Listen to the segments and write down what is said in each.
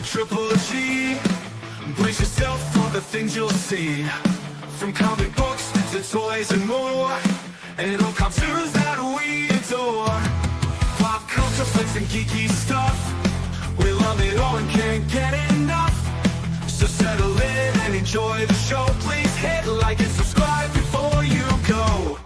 Triple G, brace yourself for the things you'll see. From comic books to toys and more, and all cartoons that we adore. Pop culture flicks and geeky stuff, we love it all and can't get enough. So settle in and enjoy the show. Please hit like and subscribe before you go.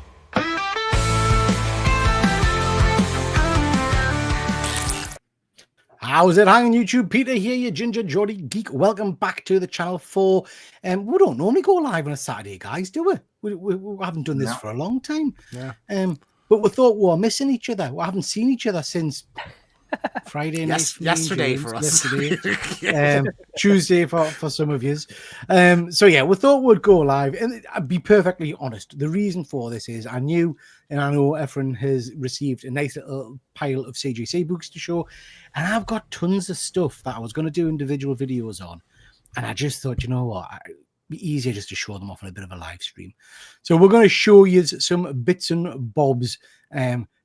How's it hanging, YouTube? Peter here, your Ginger Geordie Geek. Welcome back to the channel 4. We don't normally go live on a Saturday, guys, do we? We haven't done this for a long time. Yeah. But we thought we were missing each other. We haven't seen each other since Friday night. Yesterday for us. Tuesday for some of you. So yeah, we thought we'd go live. And I'd be perfectly honest, the reason for this is I knew, and I know Efren has received a nice little pile of CGC books to show, and I've got tons of stuff that I was going to do individual videos on, and I just thought, you know what, it'd be easier just to show them off on a bit of a live stream. So we're going to show you some bits and bobs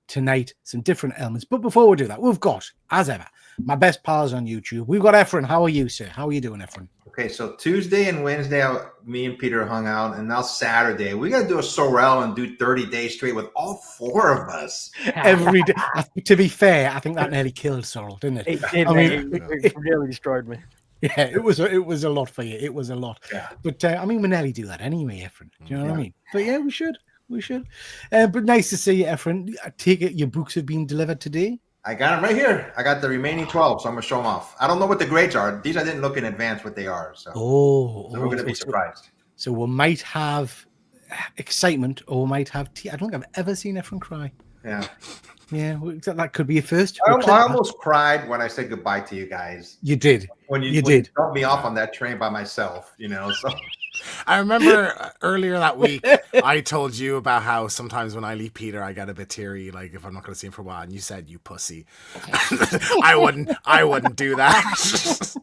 tonight, some different elements. But before we do that, we've got, as ever, my best pals on YouTube. We've got Efren. How are you, sir? How are you doing, Efren? Okay, so Tuesday and Wednesday, me and Peter hung out, and now Saturday, we got to do a Sorrel and do 30 days straight with all four of us. Every day. To be fair, I think that nearly killed Sorrel, didn't it? It did. I mean, it really destroyed me. Yeah, it was a lot for you. It was a lot. Yeah. But I mean, we nearly do that anyway, Efren. Do you know what I mean? But yeah, we should. But nice to see you, Efren. I take it your books have been delivered today. I got them right here. I got the remaining 12, so I'm going to show them off. I don't know what the grades are. These I didn't look in advance what they are. So, we're going to be surprised. So we might have excitement, or we might have I don't think I've ever seen Efren cry. Yeah. Yeah, that could be a first. I almost cried when I said goodbye to you guys. You did. When you did. Dumped me off on that train by myself, you know. So I remember earlier that week, I told you about how sometimes when I leave Peter, I get a bit teary, like if I'm not going to see him for a while. And you said, "You pussy." I wouldn't do that.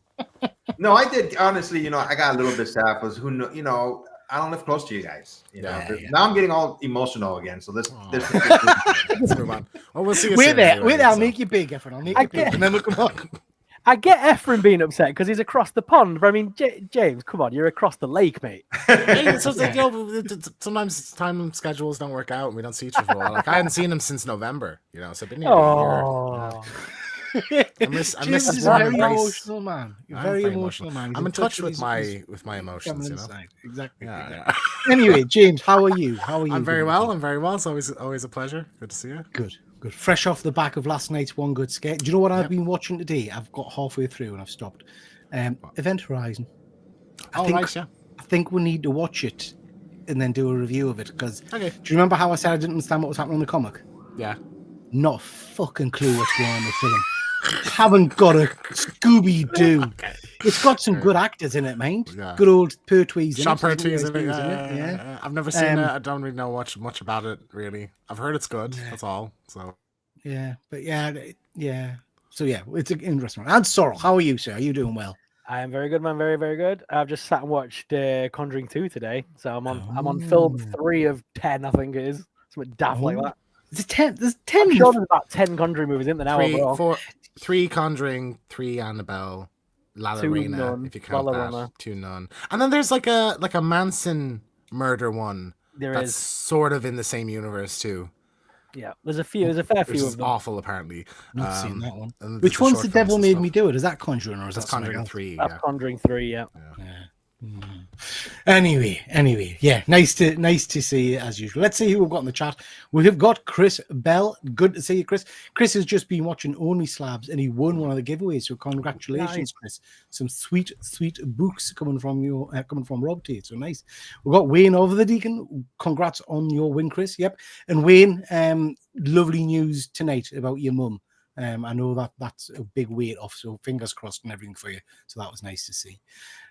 No, I did. Honestly, you know, I got a little bit sad because you know, I don't live close to you guys. You know, now I'm getting all emotional again. So let's move on. Well, we'll see. We're there. I'll make you big, Efren. I'll make you big, and then we'll come on. I get Efren being upset because he's across the pond, but I mean, James, come on, you're across the lake, mate. Hey, so like, you know, sometimes time schedules don't work out and we don't see each other for a while. Like I hadn't seen him since November, you know, so I've been here a year. I miss his very emotional man. You're very emotional man. I'm in touch with my emotions, you know. Exactly. Yeah. Anyway, James, how are you? I'm very well. It's always a pleasure. Good to see you. Good. Fresh off the back of last night's One Good Scare. Do you know what I've been watching today? I've got halfway through and I've stopped. Event Horizon. I think we need to watch it and then do a review of it because do you remember how I said I didn't understand what was happening in the comic? Yeah. Not a fucking clue what's going on in the film. Haven't got a Scooby-Doo. It's got some good actors in it, mind. Yeah. Good old Pertwee. Sean Pertwee is in it. Yeah. I've never seen it. I don't really know much about it, really. I've heard it's good. That's all. So. Yeah, but yeah. So yeah, it's an interesting one. And Sorrel, how are you, sir? Are you doing well? I am very good, man. Very, very good. I've just sat and watched Conjuring 2 today, so I'm on film 3 of 10. I think it is something daft like that. There's 10. There's 10. I'm sure there's about 10 Conjuring movies in there now. 3 Conjuring, 3 Annabelle, La Llorona, if you count that, 2 Nun, and then there's like a Manson murder one. That's sort of in the same universe too. Yeah, there's a fair few of them. Awful, apparently. Not seen that one. Which one's The Devil Made Me Do It? Is that Conjuring or is that Conjuring 3? That's Conjuring 3. Yeah. Anyway, yeah, nice to see you as usual. Let's see who we've got in the chat. We have got Chris Bell. Good to see you, Chris. Chris has just been watching Only Slabs and he won one of the giveaways. So congratulations, Chris. Some sweet books coming from Rob T. So nice. We've got Wayne over the Deacon. Congrats on your win, Chris. Yep. And Wayne, lovely news tonight about your mum. I know that's a big weight off, so fingers crossed and everything for you. So that was nice to see.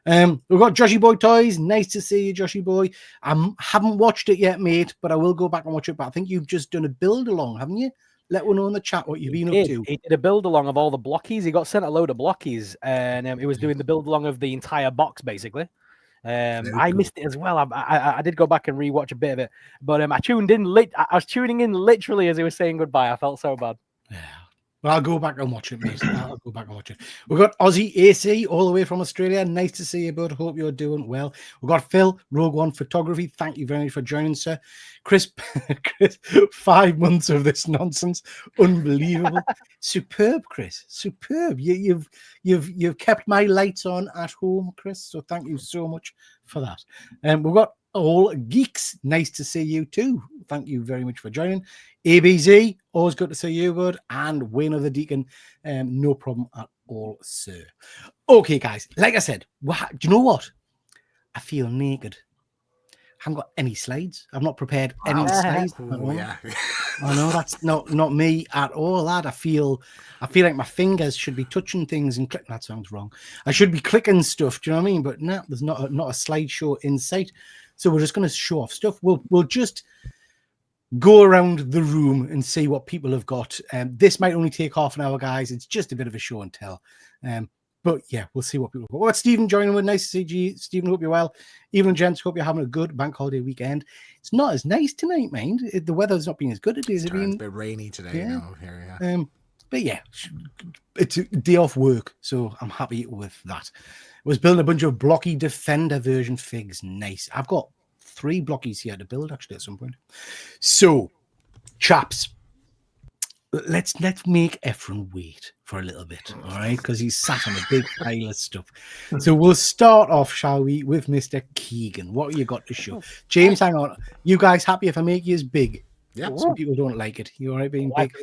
We've got Joshy Boy Toys. Nice to see you, Joshy Boy. I haven't watched it yet, mate, but I will go back and watch it. But I think you've just done a build along, haven't you? Let one know in the chat what you've been up to. He did a build along of all the blockies. He got sent a load of blockies, and he was doing the build along of the entire box, basically. I missed it as well. I did go back and rewatch a bit of it, but I tuned in. I was tuning in literally as he was saying goodbye. I felt so bad. Yeah. Well, I'll go back and watch it, mate. I'll go back and watch it. We've got Aussie AC all the way from Australia. Nice to see you, bud. Hope you're doing well. We've got Phil, Rogue One Photography. Thank you very much for joining, sir. Chris, 5 months of this nonsense. Unbelievable. Superb, Chris. Superb. You've kept my lights on at home, Chris. So thank you so much for that. We've got All Geeks. Nice to see you too. Thank you very much for joining. ABZ, always good to see you, bud. And Wayne of the Deacon, no problem at all, sir. Okay, guys, like I said, do you know what? I feel naked. I haven't got any slides. I've not prepared any slides. Ooh, yeah. I know that's not me at all, lad. I feel like my fingers should be touching things and clicking. That sounds wrong. I should be clicking stuff. Do you know what I mean? But no, there's not a slideshow in sight. So we're just going to show off stuff. We'll just go around the room and see what people have got. This might only take half an hour, guys. It's just a bit of a show and tell. But yeah, we'll see what people have got. What's Stephen joining with? Nice to see you, Stephen. Hope you're well. Evening, gents. Hope you're having a good bank holiday weekend. It's not as nice tonight, mind. The weather's not been as good. It is. It's a bit rainy today. Yeah. Here, yeah. But yeah, it's a day off work, so I'm happy with that. I was building a bunch of blocky Defender version figs. Nice. I've got 3 blockies here to build actually at some point. So, chaps, let's make Ephron wait for a little bit, all right? Because he's sat on a big pile of stuff. So we'll start off, shall we, with Mr. Keegan. What have you got to show? James, hang on. You guys happy if I make you as big? Yeah. Some people don't like it. You all right being big?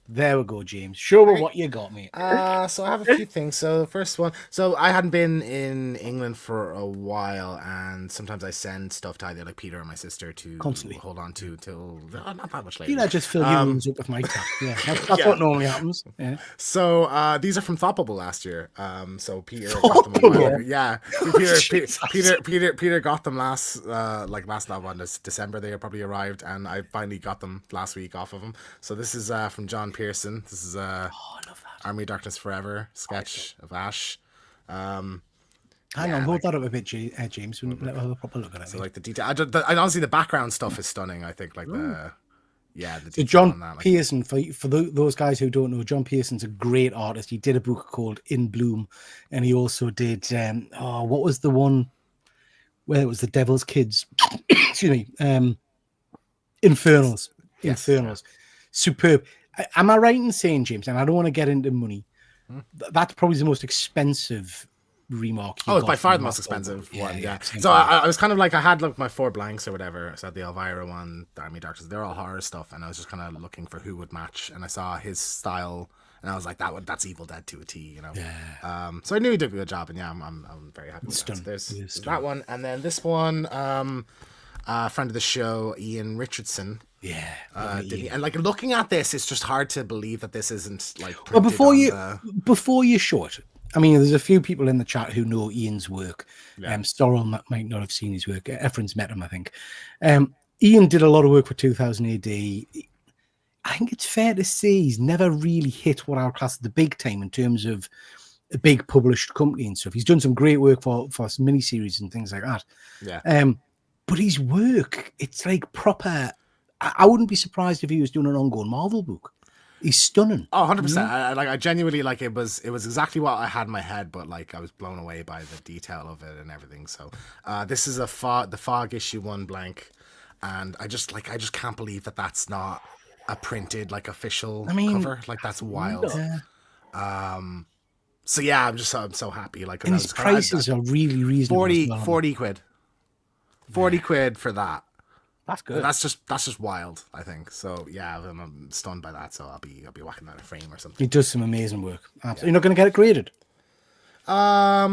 There we go, James. Show me what you got, mate. So I have a few things. So the first one, so I hadn't been in England for a while, and sometimes I send stuff to either like Peter or my sister to Constantly. hold on to till not that much later. You know, just fill your rooms up with my tap. Yeah, that's Yeah. what normally happens. Yeah. So these are from Thoughtbubble last year. So Peter got them. A while ago. Yeah, Peter got them last December. They probably arrived, and I finally got them last week off of him. So this is from John Pearson. This is I love that. Army of Darkness Forever sketch of Ash. Hang on, hold that up a bit, James. We'll have a proper look at it. So like the detail, I honestly the background stuff is stunning. I think like the So detail John on that, like, Pearson, for those guys who don't know, John Pearson's a great artist. He did a book called In Bloom, and he also did what was the one where it was the Devil's Kids? Excuse me, Infernals. Yes. Infernals, superb. Am I right in saying, James? And I don't want to get into money. That's probably the most expensive remark. Oh, it's by far the most expensive one. Yeah. So I was kind of like, I had like my 4 blanks or whatever. So I had the Elvira one, the Army of Darkness. They're all horror stuff, and I was just kind of looking for who would match. And I saw his style, and I was like, that's Evil Dead to a T, you know. Yeah. So I knew he did a good job, and yeah, I'm very happy with that. So there's that one, and then this one, friend of the show, Ian Richardson. Yeah. And like looking at this, it's just hard to believe that this isn't like. Well, before you show it, I mean, there's a few people in the chat who know Ian's work. Storrel might not have seen his work. Ephron's met him, I think. Ian did a lot of work for 2000 AD. I think it's fair to say he's never really hit what I would class as the big time in terms of a big published company and stuff. He's done some great work for some miniseries and things like that. Yeah. But his work, it's like proper. I wouldn't be surprised if he was doing an ongoing Marvel book. He's stunning. Oh, 100%. I genuinely like it was exactly what I had in my head, but like I was blown away by the detail of it and everything. So this is the Fog issue 1 blank, and I just can't believe that that's not a printed like official cover. Like that's wild. Yeah. So yeah, I'm so happy. Like, and his prices are really reasonable. 40 quid. 40 quid for that. That's good. That's just wild, I think. So yeah, I'm stunned by that. So I'll be whacking that in a frame or something. He does some amazing work. Absolutely. You're not going to get it graded. I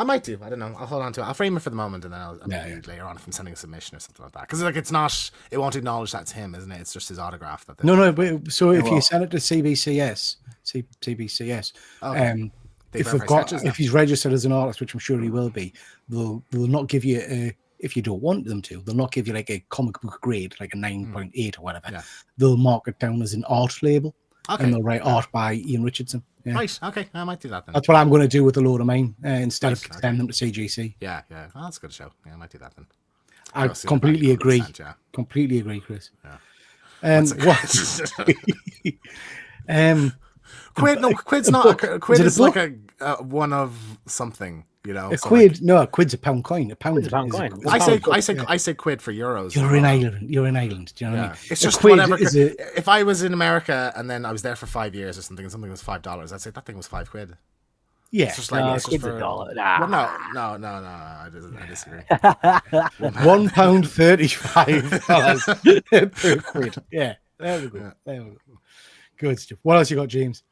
might do. I don't know. I'll hold on to it. I'll frame it for the moment, and then I'll maybe later on if I'm sending a submission or something like that. Because like it won't acknowledge that's him, isn't it? It's just his autograph. No. But so if you send it to CBCS, if he's registered as an artist, which I'm sure he will be, they'll not give you if you don't want them to, they'll not give you like a comic book grade, like a 9.8 or whatever. Yeah. They'll mark it down as an art label. Okay. And they'll write art by Ian Richardson. Yeah. Right. Okay. I might do that then. That's what I'm going to do with a load of mine instead of sending them to CGC. Yeah. Well, that's a good show. Yeah, I might do that then. I completely agree. Completely agree, Chris. Yeah. What? Quid? No, quid's a not. book. Quid Is it a is like book? a one of something. You know, A so quid? like- No, a quid's a pound coin. A pound Quid's a pound is coin. is I a say- pound. I say quid for euros. You're in Ireland. You're in Ireland. Do you know what I Yeah, mean? it's A just quid whatever. is a- If I was in America and then I was there for 5 years or something, and something was $5, I'd say that thing was £5. yeah. It's just like No, it's just quid's for a dollar. Nah. Well, no. I disagree. £1.35 per quid. Yeah, there we go. Yeah. There we go. Good stuff. What else you got, James?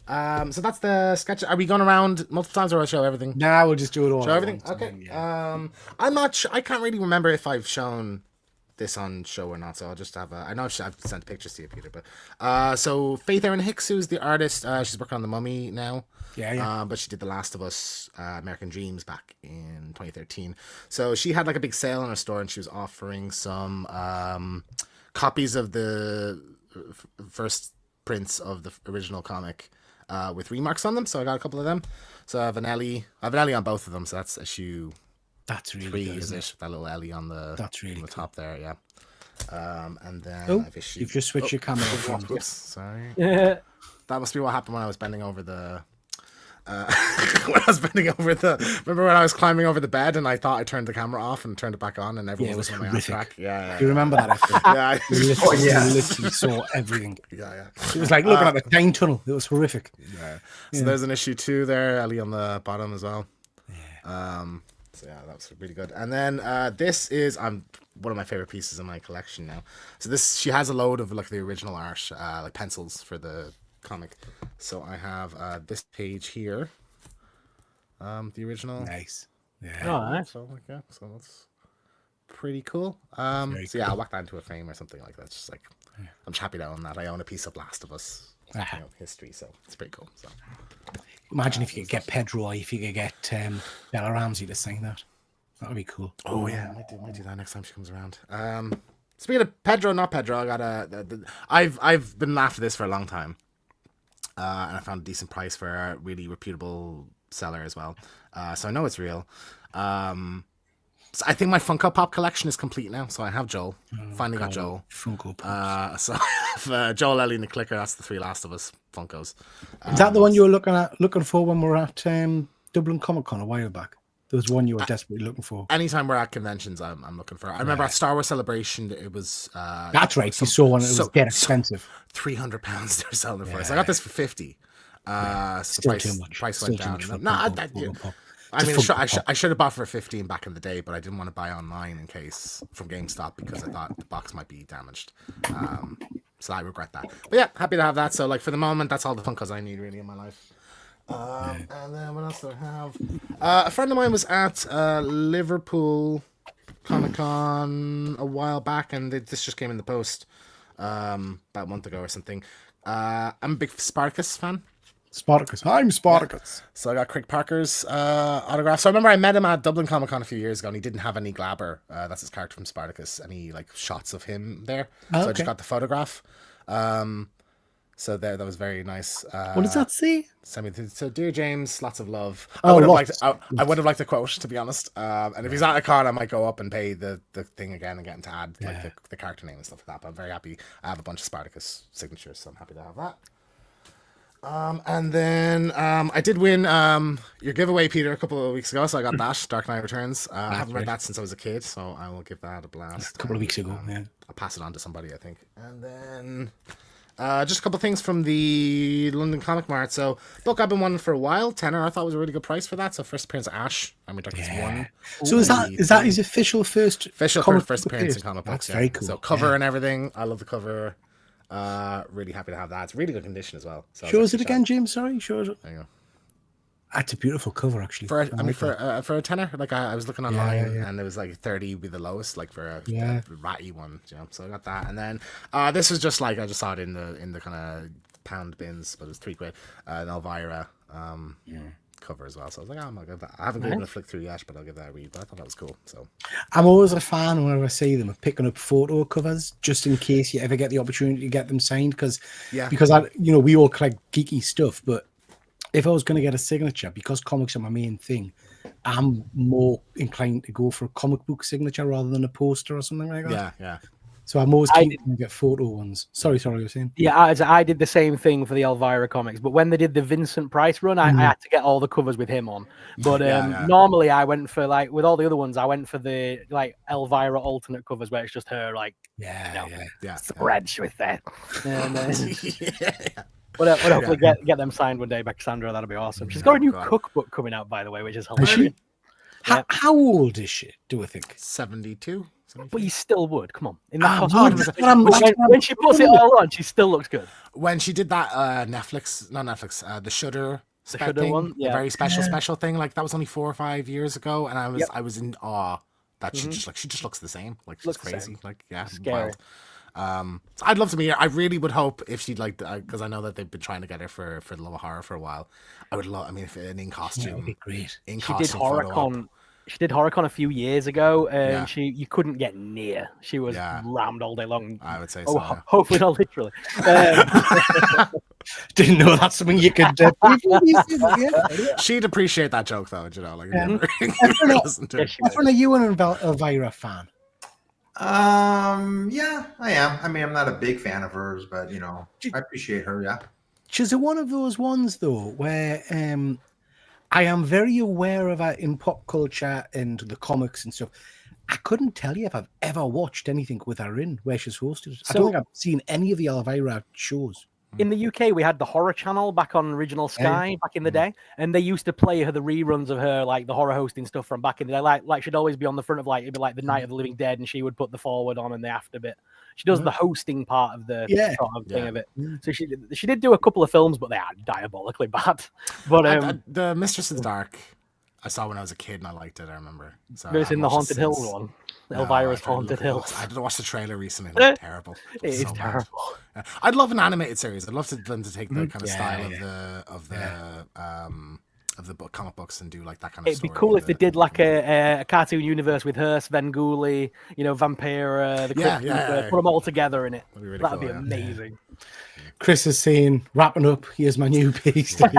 So that's the sketch. Are we going around multiple times, or will I show everything? Now we'll just do it all. Show at everything. once, Okay. yeah. I'm not sure. I can't really remember if I've shown this on show or not. So I'll just have a. I know I've sent pictures to you, Peter. But so Faith Erin Hicks, who's the artist, she's working on The Mummy now. Yeah. But she did The Last of Us, American Dreams back in 2013. So she had like a big sale in her store, and she was offering some copies of the first prints of the original comic with remarks on them. So I got a couple of them. So I have an Ellie on both of them. So that's issue That's really 3, good, is isn't it? That little Ellie on the That's really on the cool. top there, yeah. And then Oh, I've issued. you've just switched your camera. Oops, sorry. Yeah. That must be what happened when I was bending over the. Remember when I was climbing over the bed and I thought I turned the camera off and turned it back on and everyone Yeah, it was was looking at my ass horrific. crack. Yeah, Do you remember that? After? yeah, You literally, yeah. you literally saw everything. yeah. It was like looking at the time tunnel. It was horrific. Yeah. So there's an issue 2 there, Ellie on the bottom as well. So yeah, that was really good. And then this is one of my favorite pieces in my collection now. So she has a load of like the original art, like pencils for the comic. So I have this page here, the original. Nice. Yeah. Oh, nice. So like yeah, so that's pretty cool. Very So yeah, I'll whack that into a frame or something like that. It's just like I'm just happy to own that. I own a piece of Last of Us history, so it's pretty cool. So. Imagine if you could get Pedro, if you could get Bella Ramsey to sing that. That would be cool. Oh yeah, I might do that next time she comes around. Speaking of Pedro, not Pedro, I got I've been after this for a long time, and I found a decent price for a really reputable seller as well. So I know it's real. So I think my Funko Pop collection is complete now. So I have Joel. Finally got Joel. Funko Pop. So I have, Joel, Ellie, and the Clicker. That's the 3 Last of Us Funkos. Is that the one you were looking for when we were at Dublin Comic Con a while back? There was one you were desperately looking for. Anytime we're at conventions, I'm looking for. I remember at Star Wars Celebration, it was. That's right. You saw one. It was dead expensive. £300 they're selling it for. So I got this for 50. So the Still price, too much. price Still went too down. much for No, Funko Pop. I mean, Just Funko Pop. I should have bought for 15 back in the day, but I didn't want to buy online in case from GameStop because I thought the box might be damaged. So I regret that. But yeah, happy to have that. So like for the moment, that's all the Funkos I need really in my life. And then what else do I have? A friend of mine was at Liverpool Comic Con a while back, and this just came in the post about a month ago or something. I'm a big Spartacus fan. Spartacus. I'm Spartacus. So I got Craig Parker's autograph. So I remember I met him at Dublin Comic Con a few years ago, and he didn't have any Glaber. That's his character from Spartacus. Any like shots of him there. Oh, So I okay. just got the photograph. So that was very nice. What does that say? So dear James, lots of love. Oh, I lots. would have liked a quote, to be honest. And if he's at a con, I might go up and pay the thing again and get him to add like the character name and stuff like that. But I'm very happy. I have a bunch of Spartacus signatures, so I'm happy to have that. And then I did win your giveaway, Peter, a couple of weeks ago, so I got that Dark Knight Returns. I haven't read that since I was a kid, so I will give that a blast. A couple of weeks ago. Yeah. I'll pass it on to somebody, I think. And then just a couple of things from the London Comic Mart. So book I've been wanting for a while. Tenner, I thought was a really good price for that. So first appearance of Ash. I mean, Darkness 1. So is that his official first Official book first appearance in comic books. That's very cool. So cover and everything. I love the cover. Really happy to have that. It's really good condition as well. So Show us it again, James. Sorry, show us it. There you go. That's a beautiful cover, actually. For I like that. for a tenner, like I was looking online and it was like 30 would be the lowest, like for a ratty one, you know. So I got that, and then this was just like I just saw it in the kind of pound bins, but it was £3. An Elvira cover as well. So I was like, oh, I'm gonna give that. I haven't given it a flick through yet, but I'll give that a read. But I thought that was cool. So I'm always a fan whenever I see them of picking up photo covers just in case you ever get the opportunity to get them signed. Because we all collect geeky stuff, but if I was going to get a signature, because comics are my main thing, I'm more inclined to go for a comic book signature rather than a poster or something like that. yeah. So I'm always I keen to get photo ones. Sorry, you were saying. Yeah, I did the same thing for the Elvira comics, but when they did the Vincent Price run, I had to get all the covers with him on. But normally I went for, like, with all the other ones, I went for the like Elvira alternate covers where it's just her like spreads with that. And, But hopefully get them signed one day by Cassandra. That'll be awesome. She's got a new cookbook coming out, by the way, which is hilarious. How old is she? Do I think 72? But you still would. Come on. In that when she puts it all on, she still looks good. When she did that the Shudder thing, one, the very special thing, like that was only 4 or 5 years ago, and I was in awe that she just looks the same. Like she's crazy. Like scary. Wild. I'd love to meet her. I really would hope if she'd like, because I know that they've been trying to get her for the Love of Horror for a while. I would love. I mean, if in costume, that would be great. She did HorrorCon. She did HorrorCon a few years ago, and you couldn't get near. She was rammed all day long. I would say so. Hopefully not literally. Didn't know that's something you could do. She'd appreciate that joke, though. You know, like Efren, are you an Elvira fan? Yeah, I am. I mean, I'm not a big fan of hers, but I appreciate her. Yeah. She's one of those ones though where I am very aware of her in pop culture and the comics and stuff. I couldn't tell you if I've ever watched anything with her in where she's hosted. I don't think I've seen any of the Elvira shows. In the UK, we had the Horror Channel back on Original Sky back in the day, and they used to play her the reruns of her, like the horror hosting stuff from back in the day. Like she'd always be on the front of, like, it'd be like the Night of the Living Dead, and she would put the forward on and the after bit. She does the hosting part of the sort of thing of it. So she did do a couple of films, but they are diabolically bad. But the Mistress of the Dark, I saw when I was a kid and I liked it. I remember. So it's in the Haunted Hills one. Elvira's Haunted Hills. I did watch the trailer recently. It looked terrible. It is terrible. I'd love an animated series. I'd love them to take the kind of style of the comic books and do like that kind of. It'd be cool if they did like a cartoon universe with her, Svengoolie, Vampira, the Crypt, put them all together in it. That'd be amazing. Chris is saying, wrapping up. Here's my new piece. There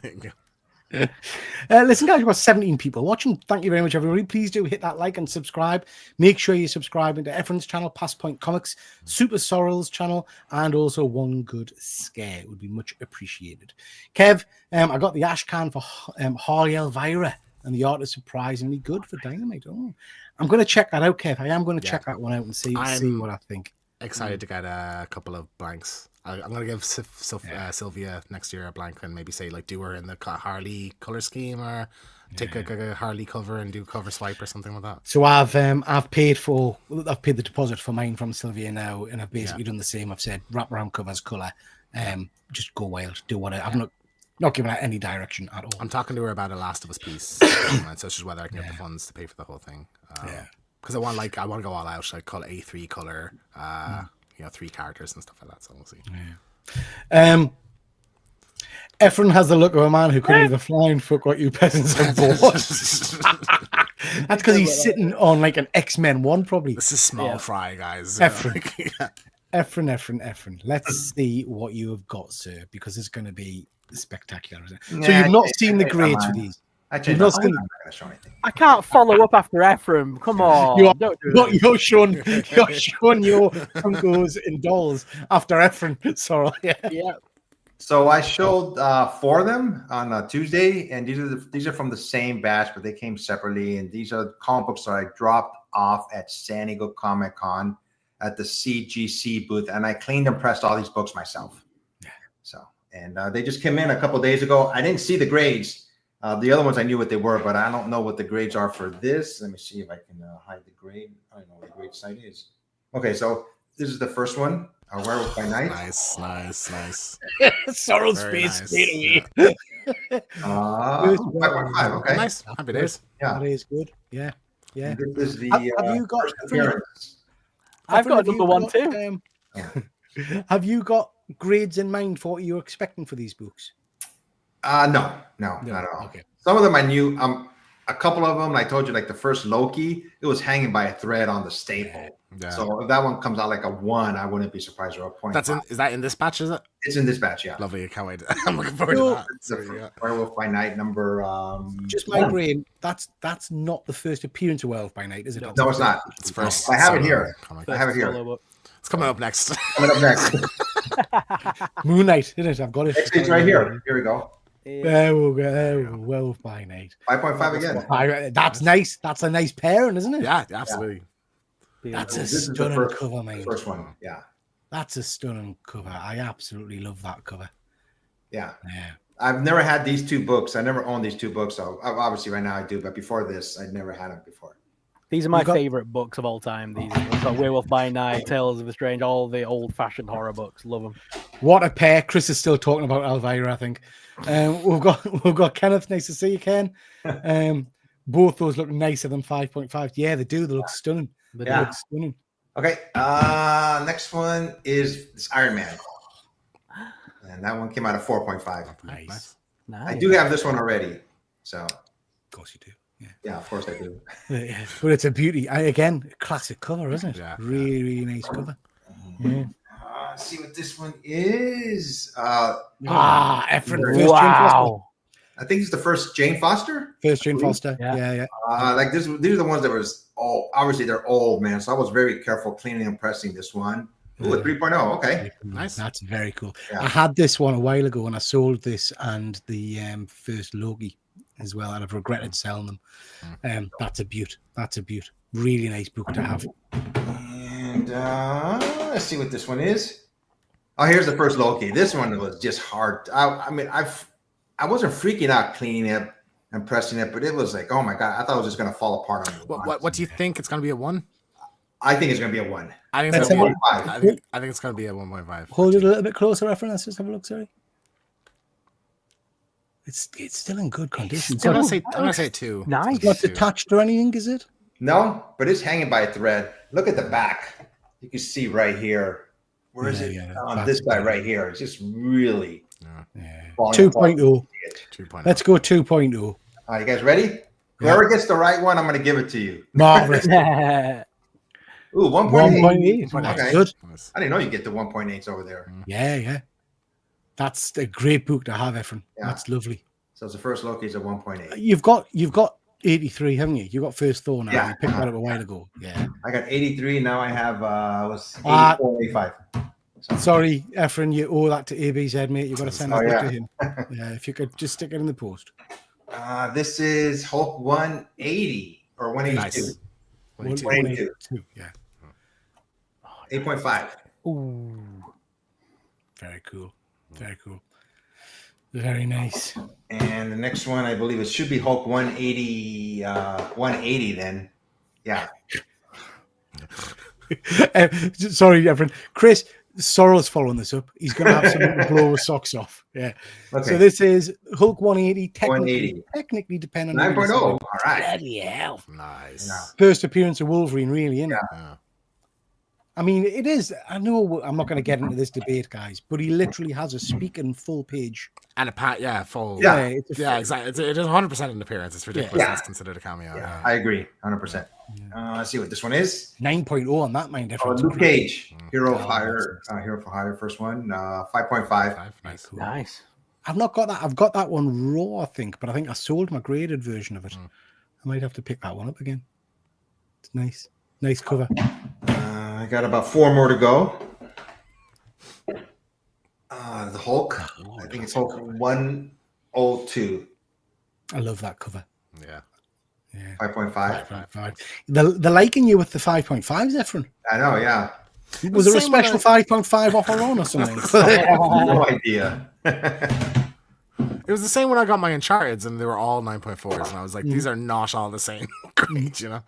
you go. Listen, guys, we've got 17 people watching. Thank you very much, everybody. Please do hit that like and subscribe. Make sure you subscribe to Efren's channel, Past Point Comics, Super Sorrel's channel, and also One Good Scare. It would be much appreciated. Kev, I got the ash can for Harley Elvira, and the art is surprisingly good for Dynamite. Oh, I'm going to check that out, Kev. I am going to check that one out and see what I think. Excited to get a couple of blanks. I'm going to give Sylvia next year a blank and maybe say, like, do her in the Harley color scheme or take a Harley cover and do cover swipe or something like that. So I've paid the deposit for mine from Sylvia now, and I've basically done the same. I've said wrap around covers, color, just go wild, do whatever. I'm not giving her any direction at all. I'm talking to her about a Last of Us piece, and so it's just whether I can get the funds to pay for the whole thing. Because I want to go all out, like call it A3 color. 3 characters and stuff like that. So we'll see. Efren has the look of a man who couldn't even fly and fuck what you peasants have bought. That's because he's sitting on like an X-Men 1, probably. This is small fry, guys. Efren. Let's see what you have got, sir, because it's going to be spectacular. So you've not seen the grades for these. Actually, I'm not going to show anything. I can't follow up after Ephraim. Come on. You're showing your Funkos and dolls after Ephraim. Sorry. Yeah. So I showed 4 of them on Tuesday, and these are from the same batch, but they came separately. And these are comic books that I dropped off at San Diego Comic Con at the CGC booth, and I cleaned and pressed all these books myself. So, and they just came in a couple of days ago. I didn't see the grades. The other ones I knew what they were, but I don't know what the grades are for this. Let me see if I can hide the grade. I don't know what the grade site is. Okay, so this is the first one. Werewolf by Night. Nice. Sorrel's face straight away. 5.5. Okay. Nice. Happy days. Yeah, that is good. Yeah. This is the have you got? first appearance. I've got a number one too. Have you got grades in mind for what you're expecting for these books? No, not at all. Okay. Some of them I knew. a couple of them, I told you, like the first Loki, it was hanging by a thread on the staple. Yeah. So if that one comes out like a 1, I wouldn't be surprised, or a point. Is that in this batch? Is it? It's in this batch, yeah. Lovely. I can't wait. I'm looking forward No. to that. It's the Werewolf by Night number. Just my 1. brain. That's not the first appearance of Werewolf by Night, is it? No, it's not. It's first. I have it solo here. comic. I have it here. Solo book. It's coming up next. Coming up next. Moon Knight, isn't it? I've got it. It's right here. Here we go. There we go. Werewolf by Night. 5.5 again. That's nice. That's a nice pairing, isn't it? Yeah, absolutely. That's a This is the stunning first- cover, The mate. first one. Yeah. That's a stunning cover. I absolutely love that cover. Yeah. Yeah. I've never had these 2 books. I never owned these 2 books. So obviously right now I do, but before this, I'd never had them before. These are my You got- favorite books of all time. These got Werewolf by Night, Tales of the Strange, all the old-fashioned horror books. Love them. What a pair. Chris is still talking about Elvira, I think. We've got Kenneth. Nice to see you, Ken. Both those look nicer than 5.5. Yeah, they do. They look stunning. They Yeah. look stunning. Okay. Next one is this Iron Man. And that one came out at 4.5. Nice. Nice. I do have this one already. So Of course you do. Yeah. yeah, of course I do. Yeah. But it's a beauty. Again, classic cover, isn't it? Yeah. Really, really nice cover. Yeah. Let's see what this one is. Ephraim. First Jane Foster. Wow. I think it's the first Jane Foster. First Jane Foster. Yeah. Yeah, yeah. Like this, these are the ones that was obviously they're old, man. So I was very careful cleaning and pressing this one. Ooh, a 3.0. Okay. Nice. That's very cool. Yeah. I had this one a while ago and I sold this and the first Loki as well, and I've regretted selling them. That's a beaut. That's a beaut. Really nice book to have. And let's see what this one is. Oh, here's the first Loki. This one was just hard. I mean, I wasn't freaking out cleaning it and pressing it, but it was like, oh my god, I thought it was just gonna fall apart on me. What do you think? It's going to be a 1? I think it's gonna be a 1. I think That's it's going to be. 1.5. I think it's going to be a 1.5. Hold it a little bit closer, Ephraim. Let's just have a look, sorry. It's still in good condition. I'm going So to say 2. Nice. it's not detached or anything, is it? No, but it's hanging by a thread. Look at the back. You can see right here. Where is Yeah, it? yeah, On that's this guy good. right here. It's just really Yeah. falling 2.0. apart. 2.0. Let's go 2.0. All right, you guys ready? Whoever gets the right one, I'm going to give it to you. Marvelous. Ooh, 1.8. 1.8. Okay. That's good. Nice. I didn't know you get the 1.8s over there. Yeah, yeah. That's a great book to have, Ephraim. Yeah. That's lovely. So it's the first Loki's at 1.8. You've got 83, haven't you? You got First Thor now. Yeah. You picked that up a while ago. Yeah. I got 83. Now I have was Ah. 84, 85. Sorry, Ephraim, you owe that to ABZ, mate. You've got to send Oh, that yeah. to him. Yeah, if you could just stick it in the post. This is Hulk 180 or 182. Nice. 182. Yeah. 8.5. Ooh. Very cool. Very cool. Very nice. And the next one, I believe it should be Hulk 180. 180 then. Yeah. Sorry, Ephraim. Chris, Sorrel's following this up. He's going to have someone to blow his socks off. Yeah. Okay. So this is Hulk 180. 180. Technically depending on 9.0. All right. Bloody hell. Nice. Yeah. First appearance of Wolverine, really, isn't it? Yeah. I mean, it is. I know I'm not going to get into this debate, guys, but he literally has a speaking full page. And a full. Yeah. It's a Yeah, exactly. It is 100% an appearance. It's ridiculous. Yeah. That's considered a cameo. Yeah, Yeah. I agree. 100%. Let's see what this one is. 9.0 on that mind Oh, difference. Luke Cage. Hero Oh, for Hire. Hero for Hire, first one. 5.5. Nice. Nice. I've not got that. I've got that one raw, I think, but I think I sold my graded version of it. I might have to pick that one up again. It's nice. Nice cover. I got about 4 more to go. The Hulk. I think it's Hulk 102. I love that cover. Yeah. Yeah. 5.5. 5.5. They're liking you with the 5.5s, Ephraim. I know, yeah. Was there a same when special 5.5 offer on or something? No idea. It was the same when I got my Uncharted, and they were all 9.4s, and I was like, these are not all the same grades, you know?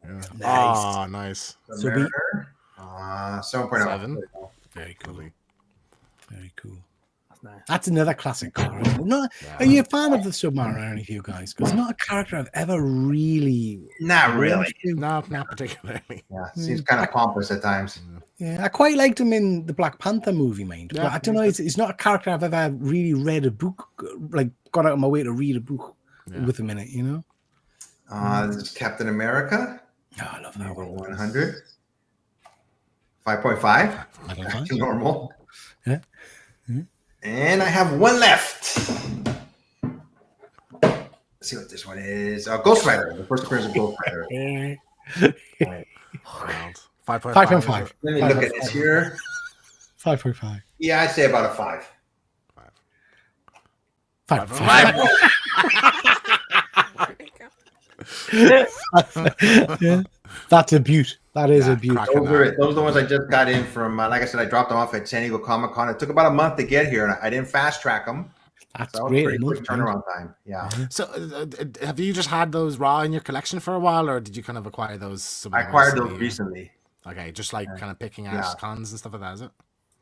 Yeah. Nice. Oh, nice. So we- Mariner, 7.0. 7. Very cool. Lovely. Very cool. That's nice. That's another classic cover. Isn't it? Not, Are you a fan of the Submariner, any of you guys? Because it's not a character I've ever really. Not really. No, not particularly. Yeah, seems kind of pompous at times. Yeah, I quite liked him in the Black Panther movie, mind. Yeah. But I don't know. It's not a character I've ever really read a book, like got out of my way to read a book Yeah. with him in it. You know. This is Captain America, Oh, I love that number one. 100. 5.5. 5.5. Normal. Yeah. And I have one left. Let's see what this one is. Ghost Rider. The first appearance of Ghost Rider. Right. 5.5. 5.5. Let me look at this here. 5.5. Yeah, I'd say about a 5. 5.5. Yeah. That's a beaut. That is a beaut. cracking. Those are the ones I just got in from, like I said, I dropped them off at San Diego Comic Con. It took about a month to get here, and I didn't fast track them. That's So that was great. pretty quick enough, turnaround time. Yeah. So, have you just had those raw in your collection for a while, or did you kind of acquire those? I acquired those recently. Okay, just like kind of picking out Yeah. cons and stuff like that, is it?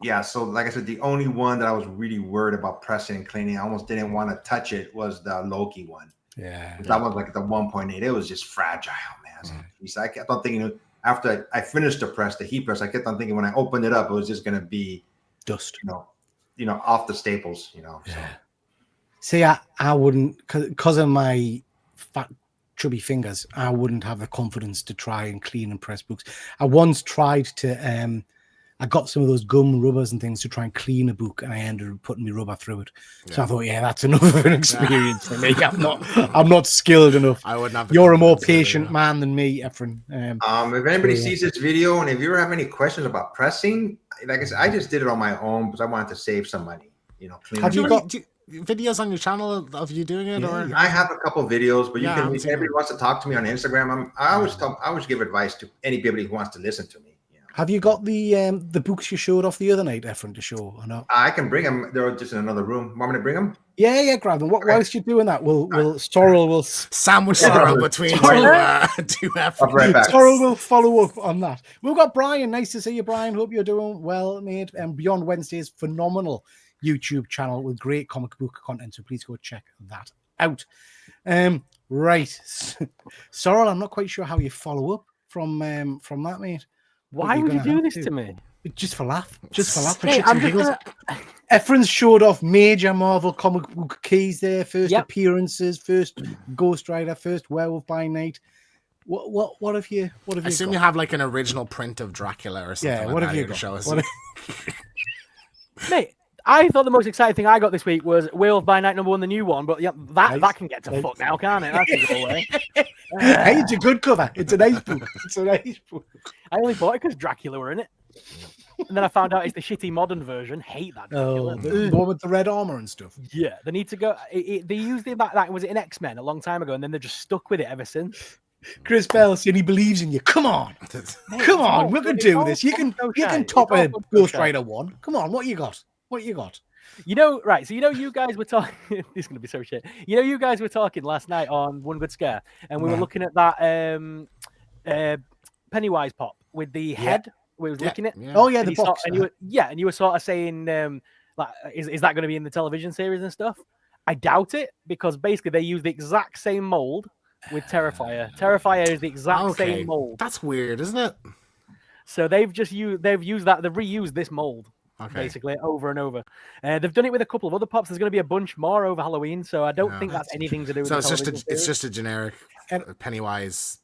Yeah, so like I said, the only one that I was really worried about pressing and cleaning, I almost didn't want to touch it, was the Loki one. Yeah. That was like the 1.8. It was just fragile, man. So I kept on thinking, after I finished the press, the heat press, I kept on thinking when I opened it up, it was just going to be, Dust. off the staples, So. Yeah. See, I wouldn't, because of my fat, chubby fingers, I wouldn't have the confidence to try and clean and press books. I once tried to, I got some of those gum rubbers and things to try and clean a book, and I ended up putting my rubber through it. So I thought, that's enough of an experience for me. I'm not skilled enough. I wouldn't have. The You're a more confidence, patient man than me, Efren. If anybody sees this video and if you ever have any questions about pressing, like I said, I just did it on my own because I wanted to save some money. Clean Have it. you got videos on your channel of you doing it, or I have a couple videos, but Yeah, I you haven't can. seen If anybody wants to talk to me on Instagram, I always give advice to anybody who wants to listen to me. have you got the books you showed off the other night, Efren, to show or not? I can bring them. They're just in another room. Want me to bring them? Yeah, grab them. Whilst you're doing that, Sorrel will sandwich Sorrel between two efforts? I'll be right back. Sorrel will follow up on that. We've got Brian. Nice to see you, Brian. Hope you're doing well, mate. And Beyond Wednesday's phenomenal YouTube channel with great comic book content. So please go check that out. Right, Sorrel, I'm not quite sure how you follow up from that, mate. Why would you do this to me? Just for laugh. Just for laugh. For Hey, shits and giggles. Efren's showed off major Marvel comic book keys there. First appearances, first Ghost Rider, first Werewolf by Night. What have you? What have I you? assume got? you have like an original print of Dracula or something. Yeah. Like What that have you to got? show us. What- Mate, I thought the most exciting thing I got this week was Werewolf by Night #1, the new one. But yeah, that can get to fuck now, can't it? That can go away. Hey, it's a good cover. It's a nice book. It's a nice book. I only bought it because Dracula were in it. And then I found out it's the shitty modern version. Hate that Dracula. The one with the red armor and stuff. Yeah, they need to go. They used it back. That was it in X-Men a long time ago, and then they're just stuck with it ever since. Chris Bell saying he believes in you. Come on, Mate, come it's on, all we can good- do it's this. all You can Photoshop. top It's a all Ghost Photoshop. Rider 1. Come on, what you got? What you got? You know, right? So you guys were talking. This is gonna be so shit. You guys were talking last night on One Good Scare, and we were looking at that Pennywise pop with the head. We was looking at. Yeah. Oh yeah, And the you sort- box. and you were sort of saying, like, is that going to be in the television series and stuff? I doubt it, because basically they use the exact same mold with Terrifier. Terrifier is the exact same mold. That's weird, isn't it? So they've reused this mold basically over and over. They've done it with a couple of other pops. There's going to be a bunch more over Halloween, so I don't think that's anything to do with. So the it's just a generic Pennywise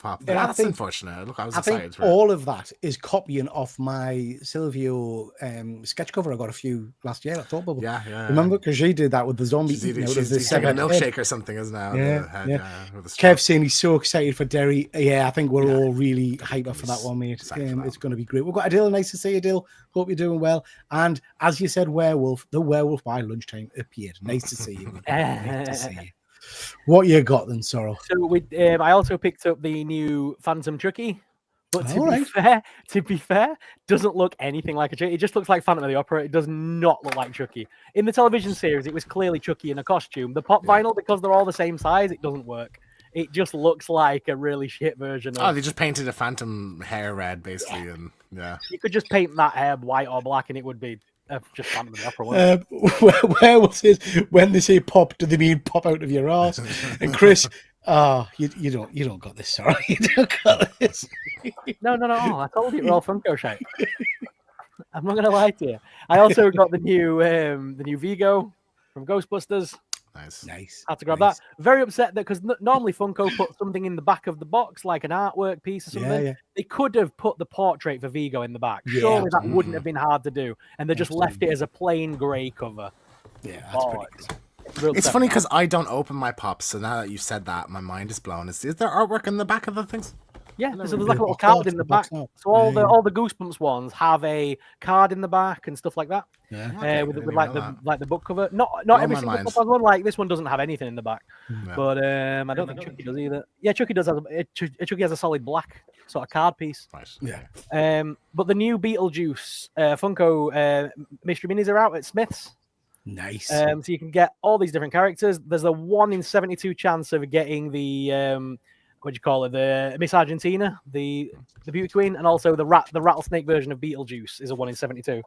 pop. And I That's think- unfortunate. Look, I was I excited think for it. all of that is copying off my Silvio sketch cover I got a few last year at Thought Bubble. Yeah. Remember? Because she did that with the zombie She's eating eating, out of the she's taking a severed head. milkshake or something, isn't it? Yeah. With the straw. Kev saying he's so excited for Derry. Yeah, I think we're all really hyper for that one, mate. Excited for that It's going to be great. We've got Adil. Nice to see you, Adil. Hope you're doing well. And as you said, the werewolf by lunchtime appeared. Nice to see you. Nice to see you. What you got then, Sorrel? So I also picked up the new Phantom Chucky. But to be fair, doesn't look anything like a Chucky. It just looks like Phantom of the Opera. It does not look like Chucky. In the television series, it was clearly Chucky in a costume. The pop vinyl, because they're all the same size, it doesn't work. It just looks like a really shit version of. Oh, they just painted a phantom hair red, basically, and yeah. You could just paint that hair white or black, and it would be just Phantom of the Opera. Wouldn't it? Where was it? When they say pop, do they mean pop out of your ass? And Chris, you don't got this. Sorry, you don't got this. No. I told you, we're all Funko shite. I'm not gonna lie to you. I also got the new Vigo from Ghostbusters. Nice. Nice. Had to grab nice. that. Very upset that because normally Funko put something in the back of the box, like an artwork piece or something. Yeah. They could have put the portrait for Vigo in the back. Yeah, Surely that absolutely. wouldn't have been hard to do, and they just left Absolutely. it as a plain grey cover. Yeah, that's pretty Bollocks. cool. Real It's upset funny about because I don't open my pops, so now that you said that, my mind is blown. Is there artwork in the back of the things? Yeah, never so there's knew. like a little Box art, card in the box back. art. So all Yeah. the Goosebumps ones have a card in the back and stuff like that. Yeah. Okay, I With didn't like even know that. like the book cover. Not Blown every my single mind. Pop one. Like this one doesn't have anything in the back. Yeah. But I don't think Chucky does either. Yeah, Chucky does have Chucky has a solid black sort of card piece. Right. Yeah. But the new Beetlejuice Funko mystery minis are out at Smith's. Nice. So you can get all these different characters. There's a 1 in 72 chance of getting the what do you call it? The Miss Argentina, the Beauty Queen, and also the rattlesnake version of Beetlejuice is a 1 in 72.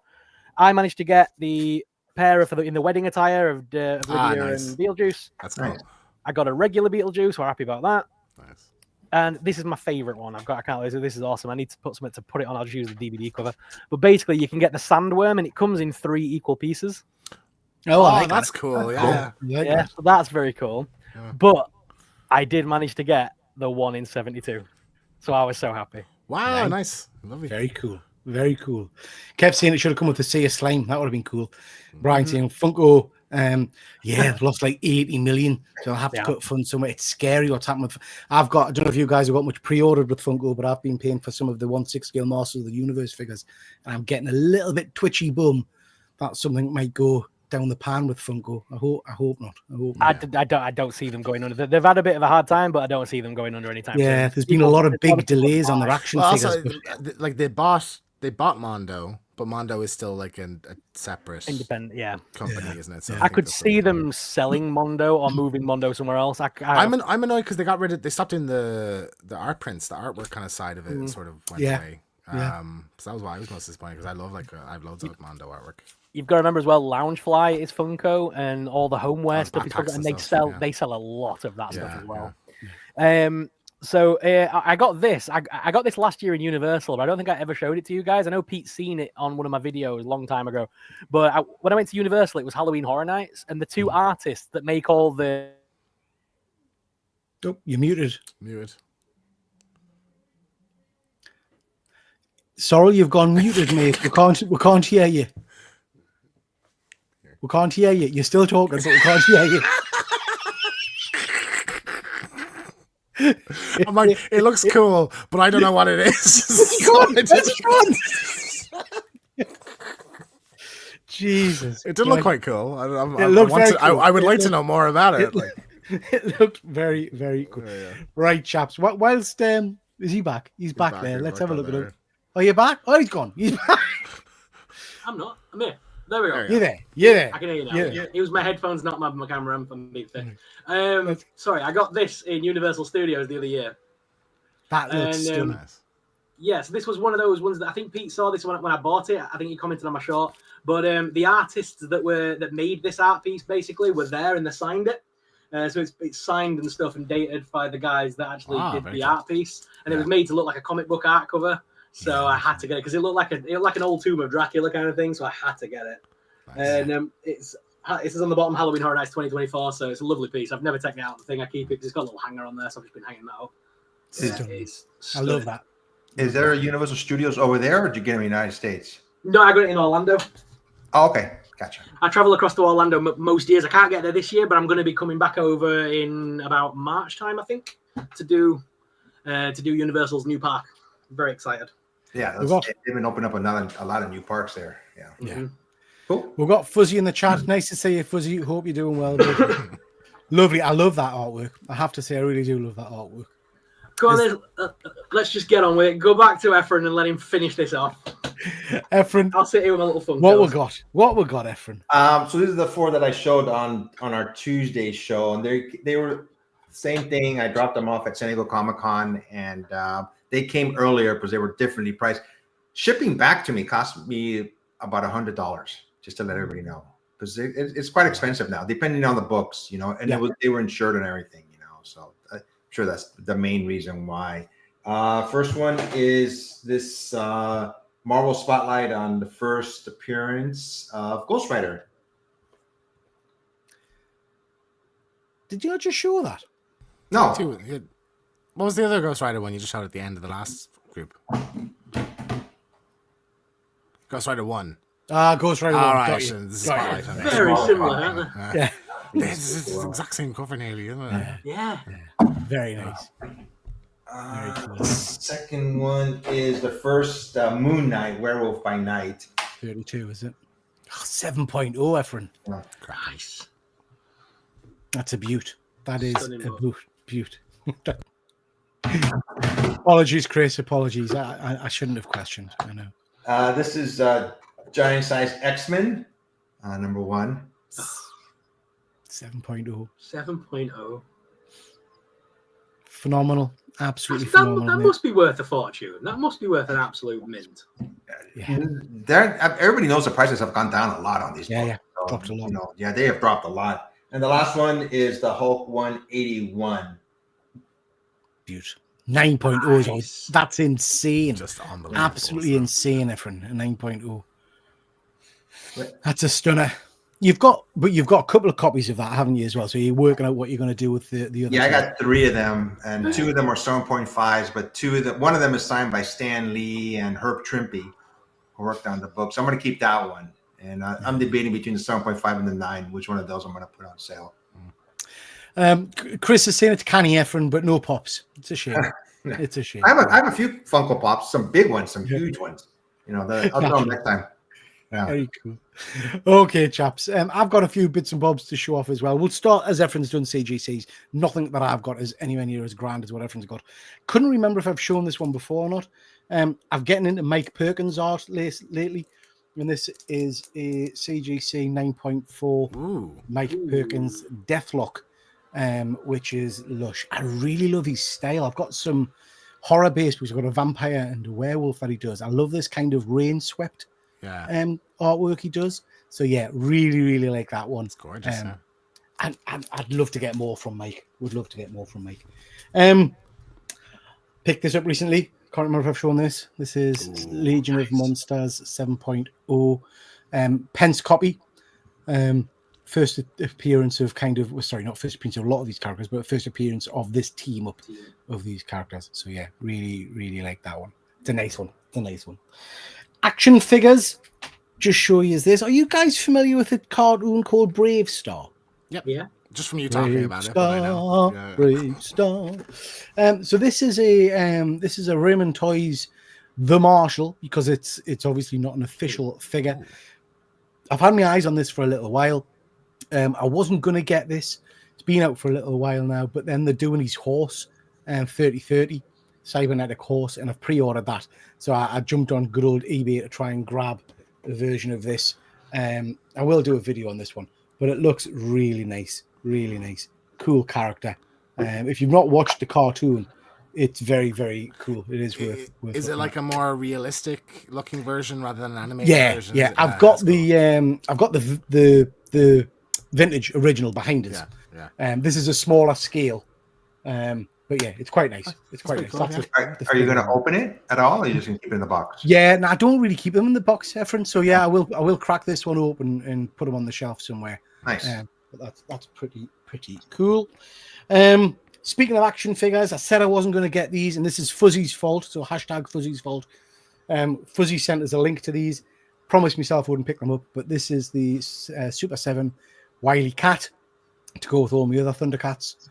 I managed to get the pair in the wedding attire of Lydia nice. and Beetlejuice. That's cool. I got a regular Beetlejuice. We're happy about that. Nice. And this is my favorite one. I can't believe this is awesome. I need to put something to put it on. I'll just use the DVD cover. But basically, you can get the sandworm, and it comes in 3 equal pieces. Oh, I Oh, like that's that. cool. Yeah. I like Yeah, that. so that's very cool. Yeah. But I did manage to get the 1 in 72. So I was so happy. Wow. Nice. Nice. Lovely. Very cool. Very cool. Kept saying it should have come with the Sea of Slime. That would have been cool. Brian saying Funko. Yeah, I've lost like 80 million. So I'll have to put funds somewhere. It's scary what's happened with. I don't know if you guys have got much pre-ordered with Funko, but I've been paying for some of the 1/6 scale Masters of the Universe figures, and I'm getting a little bit twitchy bum that something might go down the pan with Funko. I hope not. I don't see them going under. They've had a bit of a hard time, but I don't see them going under anytime Yeah, soon. there's been a lot of big delays on their action Well, figures. also, like they bought Mondo, but Mondo is still like a separate Independent, yeah. company, isn't it? So I could see them selling Mondo or moving Mondo somewhere else. I'm annoyed because they stopped doing the art prints, the artwork kind of side of it sort of went away. So that was why I was most disappointed because I have loads of Mondo artwork. You've got to remember as well, Loungefly is Funko and all the homeware stuff is Funko, backpacks and and they sell a lot of that stuff as well. Yeah. So I got this. I got this last year in Universal, but I don't think I ever showed it to you guys. I know Pete's seen it on one of my videos a long time ago. But when I went to Universal, it was Halloween Horror Nights, and the 2 artists that make all the... Oh, you're muted. Muted. Sorry, you've gone muted, mate. We can't hear you. We can't hear you. You're still talking, but we can't hear you. I'm like, it looks cool, but I don't know what it is. Jesus, It did look quite cool. I would like to know more about it. Like, it looked very, very cool. yeah. Right, chaps. Whilst is he back? He's back there. He's Let's back have a look at there. him. Oh, you're back? Oh, he's gone. He's back. I'm not. I'm here. There we go. You're there. You're there. I can hear you now. Yeah. It was my headphones, not my camera. I'm being thick. Sorry, I got this in Universal Studios the other year. That looks And, stunning. Nice. Yes, this was one of those ones that I think Pete saw this when I bought it. I think he commented on my short. But the artists that made this art piece basically were there and they signed it. So it's signed and stuff and dated by the guys that actually did very the cool. art piece, and it was made to look like a comic book art cover. So I had to get it because it looked like an old Tomb of Dracula kind of thing. So I had to get it. Nice. And it says on the bottom Halloween Horror Nights 2024. So it's a lovely piece. I've never taken it out of the thing. I keep it because it's got a little hanger on there, so I've just been hanging that up. It's I love that. Is there a Universal Studios over there, or did you get them in the United States? No, I got it in Orlando. Oh, okay, gotcha. I travel across to Orlando most years. I can't get there this year, but I'm going to be coming back over in about March time, I think, to do Universal's new park. I'm very excited. Yeah, We've got- they've been opening up a lot of new parks there. Yeah, Mhm. cool. We've got Fuzzy in the chat. Nice to see you, Fuzzy. Hope you're doing well. Bud. Lovely. I love that artwork. I have to say, I really do love that artwork. Go on, then. Let's just get on with it. Go back to Efren and let him finish this off. Efren, I'll sit here with my little phone. what we got? What we got, Efren? So these are the 4 that I showed on our Tuesday show, and they were same thing. I dropped them off at San Diego Comic-Con, and they came earlier because they were differently priced. Shipping back to me cost me about $100, just to let everybody know, because it's quite expensive now, depending on the books, and they were insured and everything, so I'm sure that's the main reason why. First one is this Marvel Spotlight on the first appearance of Ghost Rider. Did you not just show that? No, What was the other Ghost Rider one you just showed at the end of the last group? Ghost Rider 1. Ghost Rider. All One, right, got you. so this is Got you. Spotlight. Okay. Very similar, aren't they? Yeah, This is the exact same cover nearly, isn't it? Yeah. very nice. the second one is the first Moon Knight, Werewolf by Night. 32, is it? 7.0, Efren. Nice. That's a beaut. That is Stunning a book. beaut. Apologies, Chris. Apologies. I shouldn't have questioned. I know. This is giant size X-Men, number 1. 7.0. 7.0. Phenomenal. Absolutely That phenomenal. must be worth a fortune. That must be worth an absolute mint. Yeah. Everybody knows the prices have gone down a lot on these. Yeah, books. yeah. So, Dropped a lot. You know, yeah, they have dropped a lot. And the last one is the Hulk 181. Beaut. 9.0 is Nice. that's insane. Just unbelievable. Absolutely insane, Efren. A 9.0. Right. That's a stunner. You've got a couple of copies of that, haven't you, as well? So you're working out what you're going to do with the other. Yeah, I two. got 3 of them, and 2 of them are 7.5s, but one of them is signed by Stan Lee and Herb Trimpe, who worked on the book. So I'm going to keep that one. And I'm debating between the 7.5 and the 9, which one of those I'm going to put on sale. Chris is saying it's canny, Efren, but no pops. It's a shame. It's a shame. I have a few Funko Pops, some big ones, some huge ones. You know, I'll tell them next time. Yeah. Very cool. Okay, chaps. I've got a few bits and bobs to show off as well. We'll start as Efren's done CGCs. Nothing that I've got is anywhere near as grand as what Efren's got. Couldn't remember if I've shown this one before or not. I'm getting into Mike Perkins art lately. And this is a CGC 9.4 Ooh. Mike Perkins Deathlock, which is lush. I really love his style. I've got some horror based, which has got a vampire and a werewolf that he does. I love this kind of rain swept artwork he does. So yeah, really, really like that one. It's gorgeous. Yeah. And I'd love to get more from Mike. Would love to get more from Mike. Picked this up recently. Can't remember if I've shown this. This is Legion of Monsters 7.0. Pence copy. First appearance of not first appearance of a lot of these characters, but first appearance of this team up of these characters. So yeah, really, really like that one. It's a nice one. It's a nice one. Action figures. Just show you this. Are you guys familiar with a cartoon called Brave Star? Yeah. Just from you talking about it. Star, But I know. Yeah. Brave Star. So this is a Raymond Toys The Marshal, because it's obviously not an official figure. I've had my eyes on this for a little while. I wasn't going to get this. It's been out for a little while now, but then they're doing his horse, 3030 cybernetic horse, and I've pre-ordered that. So I jumped on good old eBay to try and grab a version of this. I will do a video on this one, but it looks really nice, really nice, cool character. If you've not watched the cartoon, it's very, very cool. It is worth Is it looking like at. a more realistic looking version rather than an animated version? Yeah. Is it? I've got That's cool. I've got the vintage original behind us. Yeah. This is a smaller scale. But yeah, it's quite nice. It's quite nice. cool, That's yeah. it. Are you going to open it at all, or are you just going to keep it in the box? Yeah, no, I don't really keep them in the box, Efren. So yeah, I will crack this one open and put them on the shelf somewhere. Nice. But that's pretty cool. Speaking of action figures, I said I wasn't going to get these, and this is Fuzzy's fault. So hashtag Fuzzy's fault. Fuzzy sent us a link to these. Promised myself I wouldn't pick them up, but this is the Super 7 Wily Cat to go with all my other Thundercats.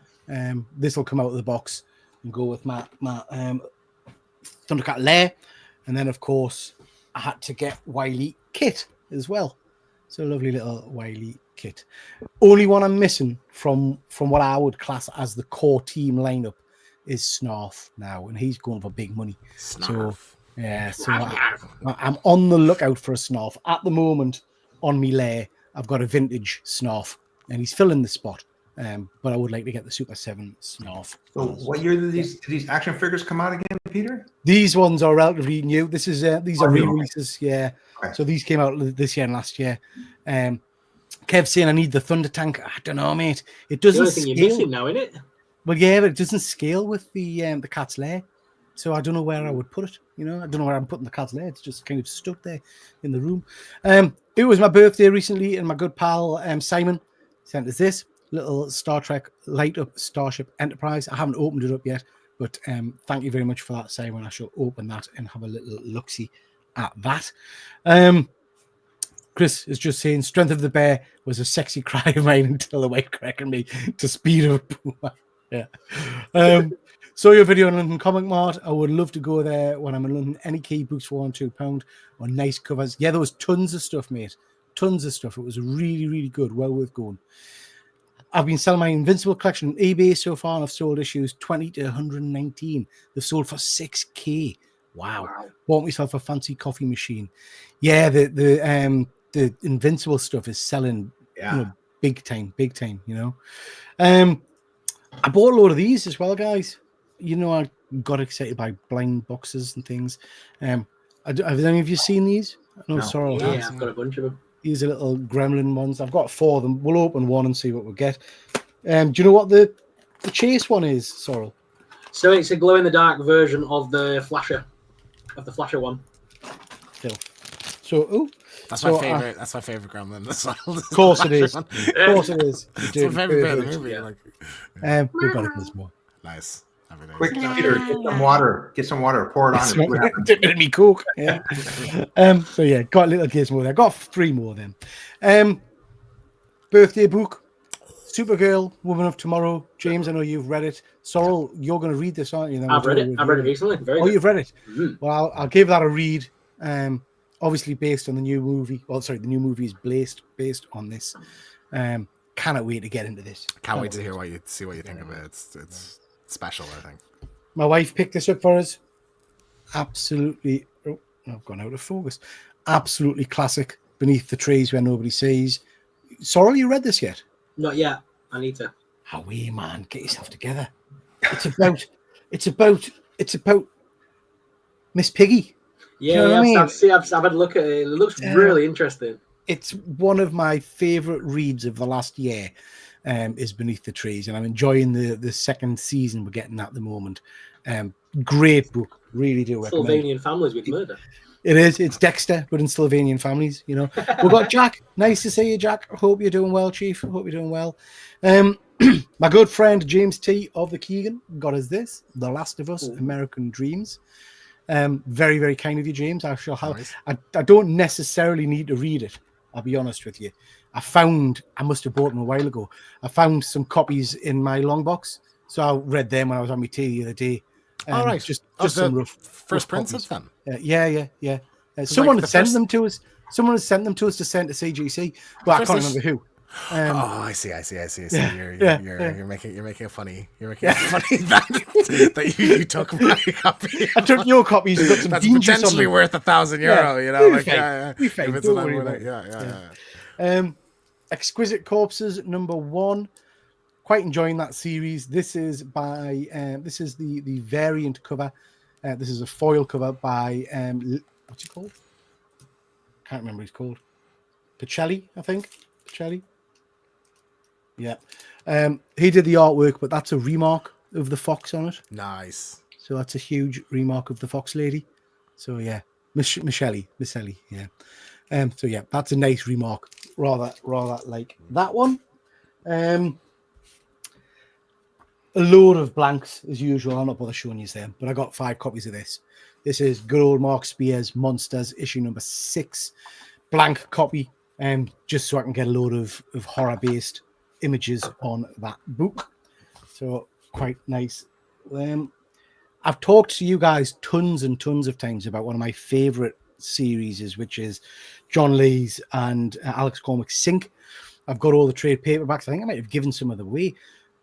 This will come out of the box and go with my Thundercat Lair, and then of course I had to get Wily Kit as well. So a lovely little Wily Kit. Only one I'm missing from what I would class as the core team lineup is Snarf now, and he's going for big money. Snarf. So yeah, so I'm on the lookout for a Snarf at the moment. On me Lair, I've got a vintage Snarf, and he's filling the spot. But I would like to get the Super 7 Snarf. So what year did these action figures come out again, Peter? These ones are relatively new. These are new. re-releases, yeah. Okay. So these came out this year and last year. Kev's saying I need the Thunder Tank. I don't know, mate. It The doesn't only thing you're scale. missing now, isn't it? Well, yeah, but it doesn't scale with the Cat's Lair. So I don't know where I would put it. You know, I don't know where I'm putting the Cat's Lair. It's just kind of stuck there in the room. It was my birthday recently, and my good pal Simon sent us this. little Star Trek light up Starship Enterprise. I haven't opened it up yet, but thank you very much for that, Simon. I shall open that and have a little look-see at that. Chris is just saying, Strength of the Bear was a sexy cry of mine until the white cracking me to speed up. Yeah. Saw your video on London Comic Mart. I would love to go there when I'm in London. Any key books for £1 or nice covers. Yeah, there was tons of stuff, mate. Tons of stuff. It was really, really good. Well worth going. I've been selling my Invincible collection on eBay so far, and I've sold issues 20 to 119. They've sold for 6K. Wow. Bought myself a fancy coffee machine. Yeah, the Invincible stuff is selling big time, you know. I bought a load of these as well, guys. You know, I got excited by blind boxes and things. Have any of you seen these? No, sorry. Yeah, I've got a bunch of them. These are little gremlin ones. I've got 4 of them. We'll open one and see what we get. Do you know what the chase one is, Sorrel? So it's a glow-in-the-dark version of the Flasher one. Still. So, that's my favorite. That's my favorite gremlin. Of course it is. Of course it is. It's my favorite bit of the movie. Yeah. Like, we've got it more. nice. Happy days. Quick, Peter, get some water, pour it on. Dip it in me coke. Yeah. So yeah, got a little gizmo there. Got 3 more then. Birthday book. Supergirl, Woman of Tomorrow. James, I know you've read it. Sorrel, you're going to read this, aren't you? Then I've read it. I've read it recently. Very good. You've read it. Mm-hmm. Well, I'll give that a read. Obviously based on the new movie. Well, sorry, the new movie is based on this. Cannot wait to get into this. Can't wait to hear what you think of it. It's special, I think. My wife picked this up for us. Absolutely. Oh, I've gone out of focus. Absolutely classic. Beneath the Trees Where Nobody Sees. Sorrel, you read this yet? Not yet. I need to. Away, man, get yourself together. It's about Miss Piggy. Yeah, you know what I mean? I've had a look at it. It looks really interesting. It's one of my favorite reads of the last year. Is Beneath the Trees, and I'm enjoying the second season we're getting at the moment. Great book, really do recommend. Sylvanian Families with Murder. It is. It's Dexter, but in Sylvanian families. You know, we've got Jack. Nice to see you, Jack. Hope you're doing well, Chief. Hope you're doing well. My good friend James T of the Keegan got us this: The Last of Us, American Dreams. Very, very kind of you, James. I shall have. Nice. I don't necessarily need to read it. I'll be honest with you. I must have bought them a while ago. I found some copies in my long box, so I read them when I was on my tea the other day. All right, just some rough first rough prints of them. Yeah. Someone had sent them to us. Someone has sent them to us to send to CGC, but I can't remember who. I see. You're making a funny that you took my copy. I took your copies. You got some that's potentially worth €1,000. You know, like yeah. Exquisite Corpses #1. Quite enjoying that series. This is by this is the variant cover. This is a foil cover by what's he called? Can't remember what he's called. Pacelli, I think. Pacelli. Yeah. He did the artwork, but that's a remark of the fox on it. Nice. So that's a huge remark of the fox lady. So yeah, Michelle, yeah. So yeah, that's a nice remark. Rather like that one. A load of blanks as usual. I'm not bother showing you them, but I got 5 copies of this. This is good old Mark Spears Monsters issue number 6, blank copy. Just so I can get a load of horror-based images on that book. So quite nice. I've talked to you guys tons and tons of times about one of my favorite series, which is John Lee's and Alex Cormack's Sync. I've got all the trade paperbacks. I think I might have given some of them away,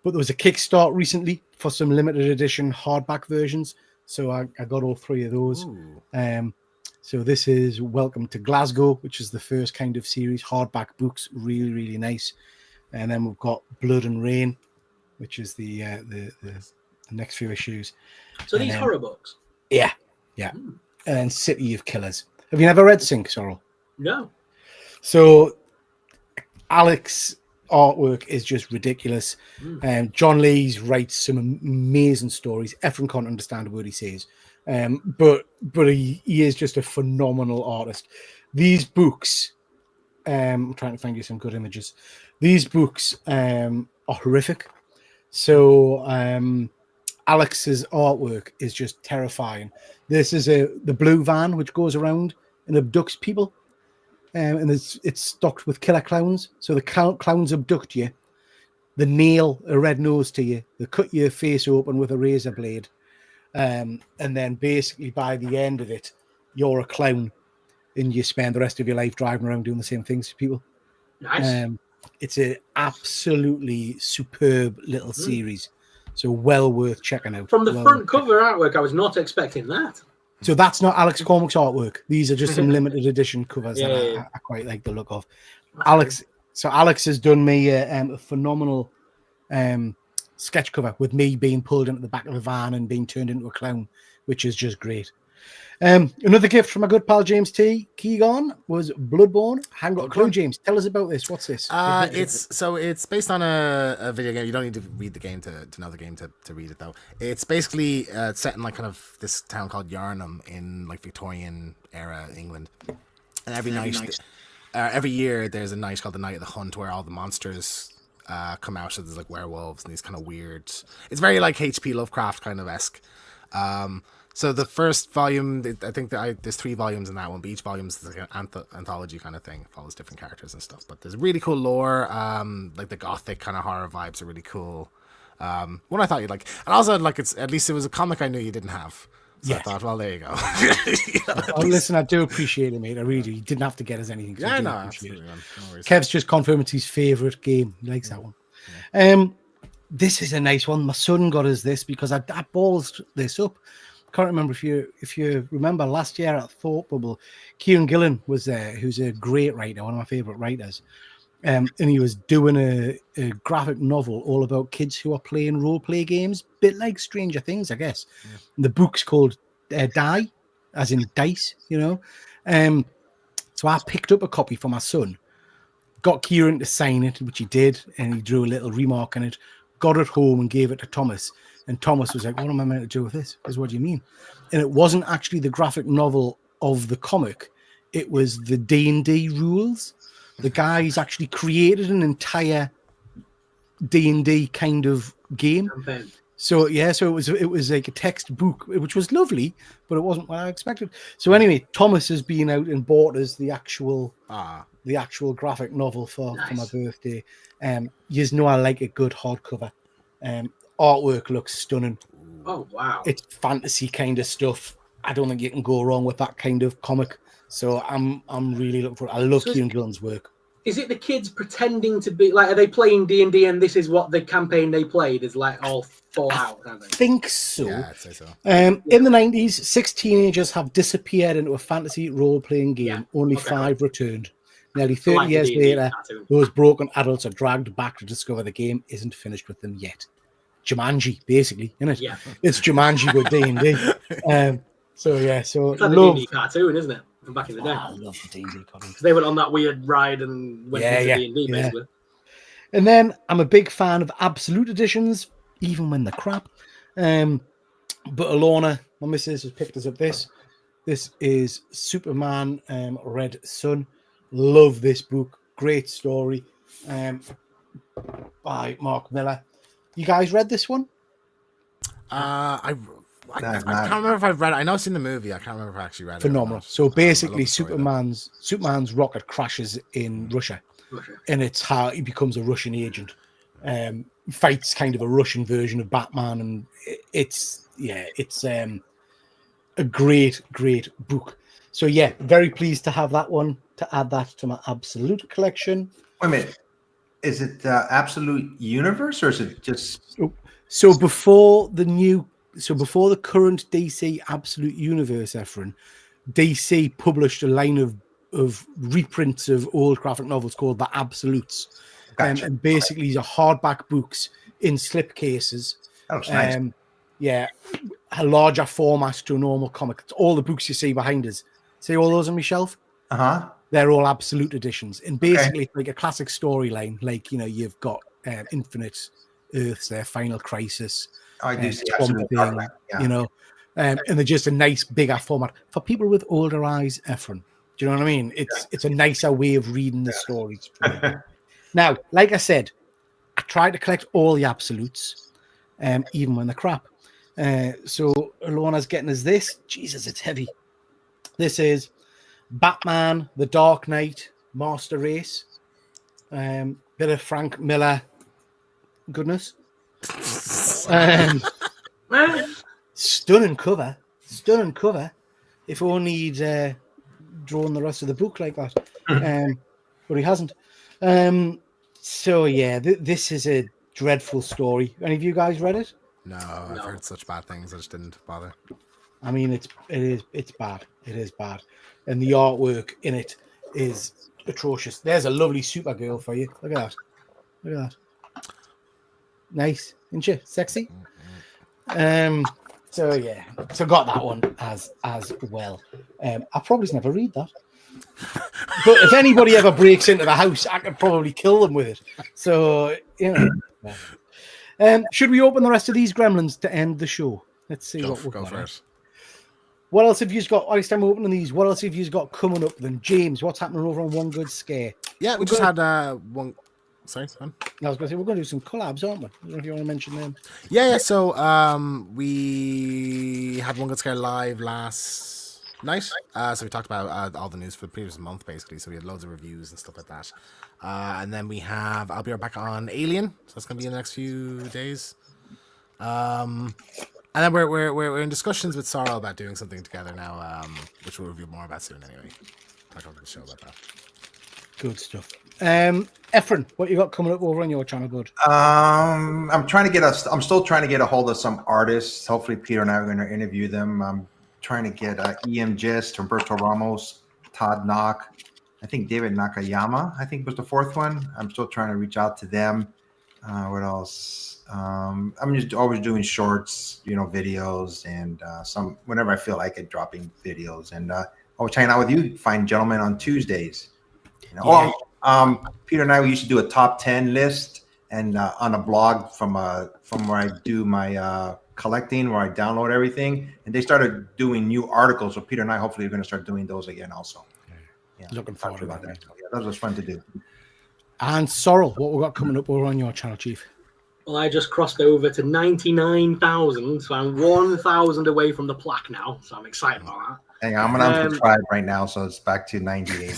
but there was a Kickstart recently for some limited edition hardback versions. So I got all 3 of those. So this is Welcome to Glasgow, which is the first kind of series, hardback books, really, really nice. And then we've got Blood and Rain, which is the next few issues. So these horror books? Yeah. And then City of Killers. Have you never read Sync, Sorrel? No. So Alex artwork is just ridiculous. John Lees writes some amazing stories. Efren can't understand a word he says. But he is just a phenomenal artist. These books I'm trying to find you some good images. These books are horrific. So Alex's artwork is just terrifying. This is the blue van which goes around and abducts people, and it's stocked with killer clowns. So the clowns abduct you, they nail a red nose to you, they cut your face open with a razor blade, and then basically by the end of it, you're a clown, and you spend the rest of your life driving around doing the same things to people. Nice. It's an absolutely superb little series, so well worth checking out. From the Well front worth cover artwork, I was not expecting that. So that's not Alex Cormack's artwork. These are just some limited edition covers that Yeah. I quite like the look of. Alex has done me a phenomenal sketch cover with me being pulled into the back of a van and being turned into a clown, which is just great. Another gift from my good pal James T. Keegan was Bloodborne. Hang on, clue, James. Tell us about this. What's this? It's based on a video game. You don't need to read the game to know the game to read it though. It's basically set in like kind of this town called Yarnham in like Victorian era England, and every year there's a night called the Night of the Hunt where all the monsters come out. So there's like werewolves and these kind of weird. It's very like H.P. Lovecraft kind of esque. So the first volume, I think there's 3 volumes in that one, but each volume is like an anthology kind of thing, follows different characters and stuff. But there's really cool lore, like the gothic kind of horror vibes are really cool. One I thought you'd like, and also like it was a comic I knew you didn't have. So Yes. I thought, well, there you go. Listen, I do appreciate it, mate. I really do. You didn't have to get us anything. Yeah, no, appreciate absolutely, man. No worries. Kev's just confirmed it's his favourite game. He likes that one. This is a nice one. My son got us this because I ballsed this up. Can't remember if you remember last year at Thought Bubble, Kieran Gillen was there, who's a great writer, one of my favourite writers. And he was doing a graphic novel all about kids who are playing role play games, bit like Stranger Things, I guess. Yeah. The book's called Die, as in dice, you know. So I picked up a copy for my son, got Kieran to sign it, which he did, and he drew a little remark on it, got it home and gave it to Thomas. And Thomas was like, what am I meant to do with this? Because what do you mean? And it wasn't actually the graphic novel of the comic. It was the D&D rules. The guys actually created an entire D&D kind of game. Okay. So it was like a textbook, which was lovely, but it wasn't what I expected. So anyway, Thomas has been out and bought us the actual graphic novel for my birthday. You know I like a good hardcover. Artwork looks stunning. Oh wow! It's fantasy kind of stuff. I don't think you can go wrong with that kind of comic. So I'm really looking for it. I love Kieran Gillen's work. Is it the kids pretending to be like? Are they playing D&D and this is what the campaign they played is like all Fallout? I think so. Yeah, I'd say so. In the 90s, 6 teenagers have disappeared into a fantasy role-playing game. Yeah. Only 5 returned. Nearly 30 years later, those broken adults are dragged back to discover the game isn't finished with them yet. Jumanji, basically, isn't it? Yeah. It's Jumanji with D&D. So it's like the D&D cartoon, isn't it? From back in the day. I love the D&D cartoon. Because they went on that weird ride and went into D&D, basically. And then I'm a big fan of Absolute Editions, even when they're crap. But Alona, my missus, has picked us up this. This is Superman Red Sun. Love this book. Great story. By Mark Miller. You guys read this one? I can't remember if I've read it. I know it's in the movie. I can't remember if I actually read it. Phenomenal. So basically, Superman's rocket crashes in Russia, and it's how he becomes a Russian agent. Fights kind of a Russian version of Batman, and it's a great book. So yeah, very pleased to have that one, to add that to my Absolute collection. Wait a minute. Is it Absolute Universe or is it just... So before the current DC Absolute Universe, Efren, DC published a line of reprints of old graphic novels called The Absolutes. Gotcha. And basically these are hardback books in slipcases. That looks nice. Yeah, a larger format to a normal comic. It's all the books you see behind us. See all those on my shelf? Uh-huh. They're all Absolute editions. And basically like a classic storyline, like, you know, you've got Infinite Earths there, Final Crisis. I do see Swamp Absolute Thing, you know, and they're just a nice bigger format for people with older eyes. Efren, Do you know what I mean? It's a nicer way of reading the stories. Now, like I said, I try to collect all the absolutes, even when they're crap. So Alana's getting us this. Jesus, it's heavy. This is Batman, The Dark Knight, Master Race. Bit of Frank Miller goodness. Stunning cover. If only he'd drawn the rest of the book like that. But he hasn't. So yeah, this is a dreadful story. Any of you guys read it? No, I've heard such bad things. I just didn't bother. I mean, it's bad. It is bad, and the artwork in it is atrocious. There's a lovely Supergirl for you. Look at that. Nice, isn't she? Sexy. So yeah, so got that one as well. I probably never read that. But if anybody ever breaks into the house, I could probably kill them with it. So, you know. Should we open the rest of these gremlins to end the show? Let's see what we've got. Go for it. What else have you got? Whilst I'm opening these, what else have you got coming up then? James, what's happening over on One Good Scare? Yeah, we just had one. Sorry, man. I was going to say, we're going to do some collabs, aren't we? I don't know if you want to mention them. Yeah. So we had One Good Scare live last night. So we talked about all the news for the previous month, basically. So we had loads of reviews and stuff like that. And then we have I'll be right back on Alien. So that's going to be in the next few days. And then we're in discussions with Sorrel about doing something together now, which we'll review more about soon anyway. Talk about the show about that. Good stuff. Efren, what you got coming up over on your channel, bud? I'm still trying to get a hold of some artists. Hopefully Peter and I are going to interview them. I'm trying to get EM Gist, Humberto Ramos, Todd Knock, I think David Nakayama, I think was the fourth one. I'm still trying to reach out to them. What else? I'm just always doing shorts, videos, and some whenever I feel like it, dropping videos. And always hanging out with you fine gentlemen on Tuesdays. Peter and I, we used to do a top 10 list, and on a blog from where I do my collecting, where I download everything, and they started doing new articles. So Peter and I hopefully are going to start doing those again also. Yeah, looking forward to that. Yeah, that was fun to do. And Sorrel, what we got coming up over on your channel, Chief? Well, I just crossed over to 99,000, so I'm 1,000 away from the plaque now. So I'm excited about that. Hang on, I'm gonna unsubscribe right now, so it's back to 98.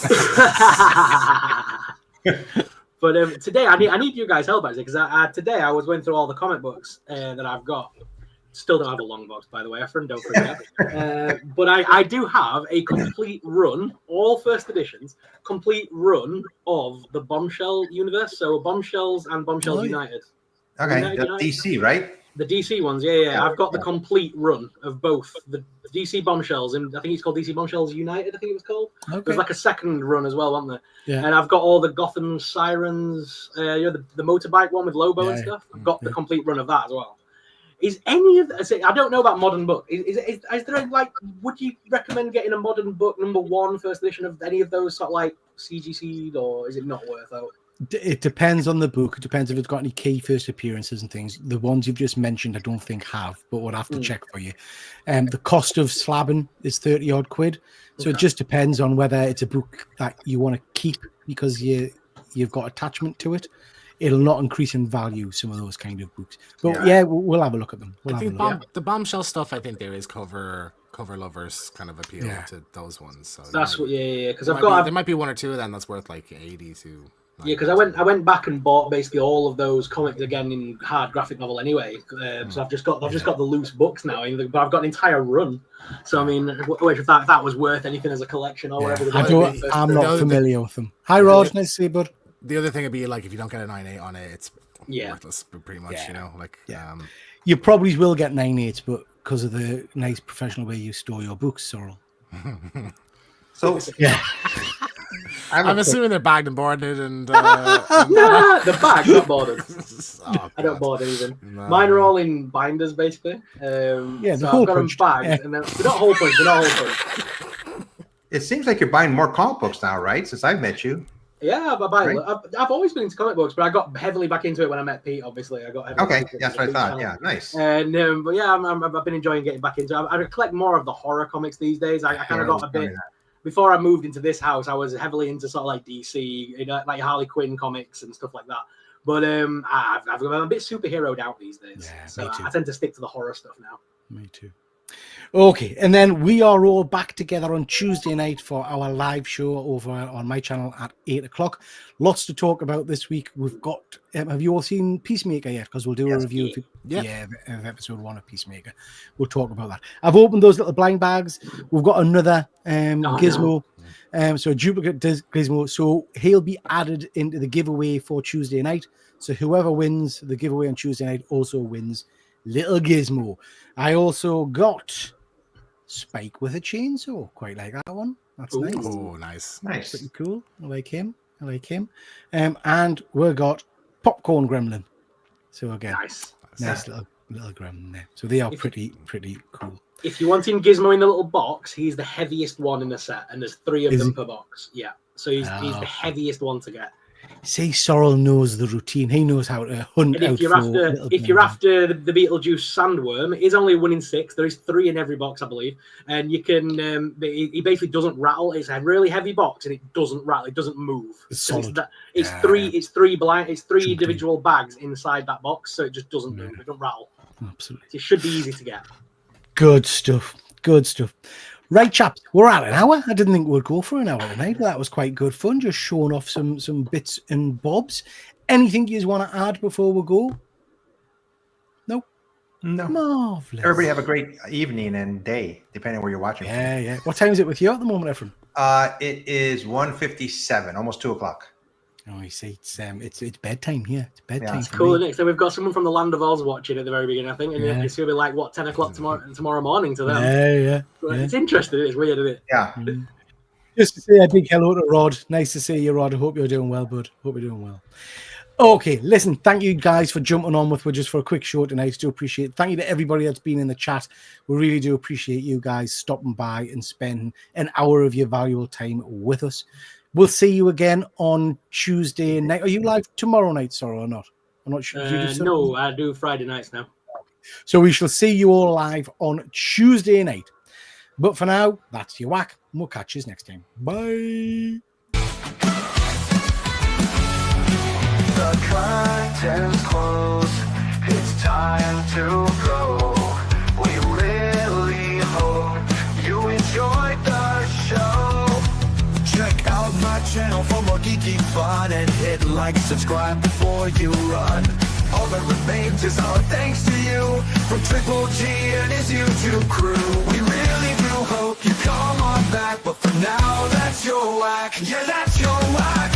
But today I need you guys' help actually, because today I was going through all the comic books that I've got. Still don't have a long box, by the way, Efren, don't forget. But I do have a complete run, all first editions, complete run of the Bombshell universe. So Bombshells and Bombshells United. Okay, that's DC, right? The DC ones, yeah. I've got the complete run of both the DC Bombshells, and I think it's called DC Bombshells United, I think it was called. Okay. There's like a second run as well, wasn't there? Yeah. And I've got all the Gotham Sirens, the motorbike one with Lobo and stuff. I've got the complete run of that as well. Is any of that, I don't know about modern book. Is there would you recommend getting a modern book number 1 first edition of any of those sort of like CGC, or is it not worth it? It depends on the book. It depends if it's got any key first appearances and things. The ones you've just mentioned, I don't think have, but we'll have to check for you. The cost of slabbing is 30 odd quid. So it just depends on whether it's a book that you want to keep because you've got attachment to it. It'll not increase in value, some of those kind of books. But we'll have a look at them. I think the Bombshell stuff, I think there is cover lovers kind of appeal to those ones. So that's what, because there might be one or two of them that's worth like 80 to. Yeah, because I went back and bought basically all of those comics again in hard graphic novel anyway. So I've just got the loose books now, but I've got an entire run. So I mean, if that was worth anything as a collection or whatever. I'm not familiar with them. Hi, Raj, nice to see you, bud. The other thing would be like if you don't get a 9.8 on it, it's worthless, pretty much. You probably will get 9.8s, but because of the nice professional way you store your books, Sorrel. So I'm assuming they're bagged and boarded and no, the bag not boarded. Oh, I don't board anything. No. Mine are all in binders basically. The so whole I've got them punch. bagged, and they're not whole punch. it seems like you're buying more comic books now, right? Since I've met you. Yeah, I've always been into comic books, but I got heavily back into it when I met Pete. Obviously, I got heavily into that's what I thought. Yeah, nice. And but yeah, I've been enjoying getting back into it. I collect more of the horror comics these days. I kind of got a bit before I moved into this house, I was heavily into sort of like DC, like Harley Quinn comics and stuff like that. But I'm a bit superheroed out these days, Yeah, so me too. I tend to stick to the horror stuff now. Me too. Okay, and then we are all back together on Tuesday night for our live show over on my channel at 8 o'clock. Lots to talk about this week. We've got, have you all seen Peacemaker yet? Because we'll do a review of episode 1 of Peacemaker. We'll talk about that. I've opened those little blind bags. We've got another Gizmo. So a duplicate Gizmo. So he'll be added into the giveaway for Tuesday night. So whoever wins the giveaway on Tuesday night also wins Little Gizmo. I also got Spike with a chainsaw. Quite like that one. That's nice. Oh, nice. Nice. Pretty cool. I like him. And we got Popcorn Gremlin. So again, nice little gremlin there. So they are pretty cool. If you're wanting Gizmo in the little box, he's the heaviest one in the set, and there's 3 of them per box. Yeah, so he's the heaviest one to get. See, Sorrel knows the routine. He knows how to hunt and out. If you're after the Beetlejuice Sandworm, he's only 1 in 6. There is 3 in every box, I believe, and you can. He basically doesn't rattle. It's a really heavy box, and it doesn't rattle. It doesn't move. It's solid. It's three individual bags inside that box, so it just doesn't move. It doesn't rattle. Absolutely. It should be easy to get. Good stuff. Right, chaps, we're at an hour. I didn't think we'd go for an hour tonight, but that was quite good fun. Just showing off some bits and bobs. Anything you want to add before we go? No. Marvelous. Everybody have a great evening and day, depending on where you're watching. Yeah. What time is it with you at the moment, Ephraim? It is 1:57, almost 2 o'clock. Oh, you see, it's bedtime here. It's bedtime. It's cool, isn't it? So we've got someone from the Land of Oz watching at the very beginning, I think, and it's going to be like 10 o'clock tomorrow morning to them. Yeah. It's interesting. It's weird, isn't it? Yeah. Just to say a big hello to Rod. Nice to see you, Rod. I hope you're doing well, bud. Hope you're doing well. Okay, listen, thank you guys for jumping on with us just for a quick show tonight. Do appreciate it. Thank you to everybody that's been in the chat. We really do appreciate you guys stopping by and spending an hour of your valuable time with us. We'll see you again on Tuesday night. Are you live tomorrow night, Sorrow, or not? I'm not sure. No, I do Friday nights now. So we shall see you all live on Tuesday night. But for now, that's your whack. And we'll catch you next time. Bye. The curtains close. It's time to go. We really hope you enjoyed the show. Check out my channel for more geeky fun and hit like, subscribe before you run. All that remains is our thanks to you from Triple G and his YouTube crew. We really do hope you come on back, but for now, that's your whack. Yeah, that's your whack.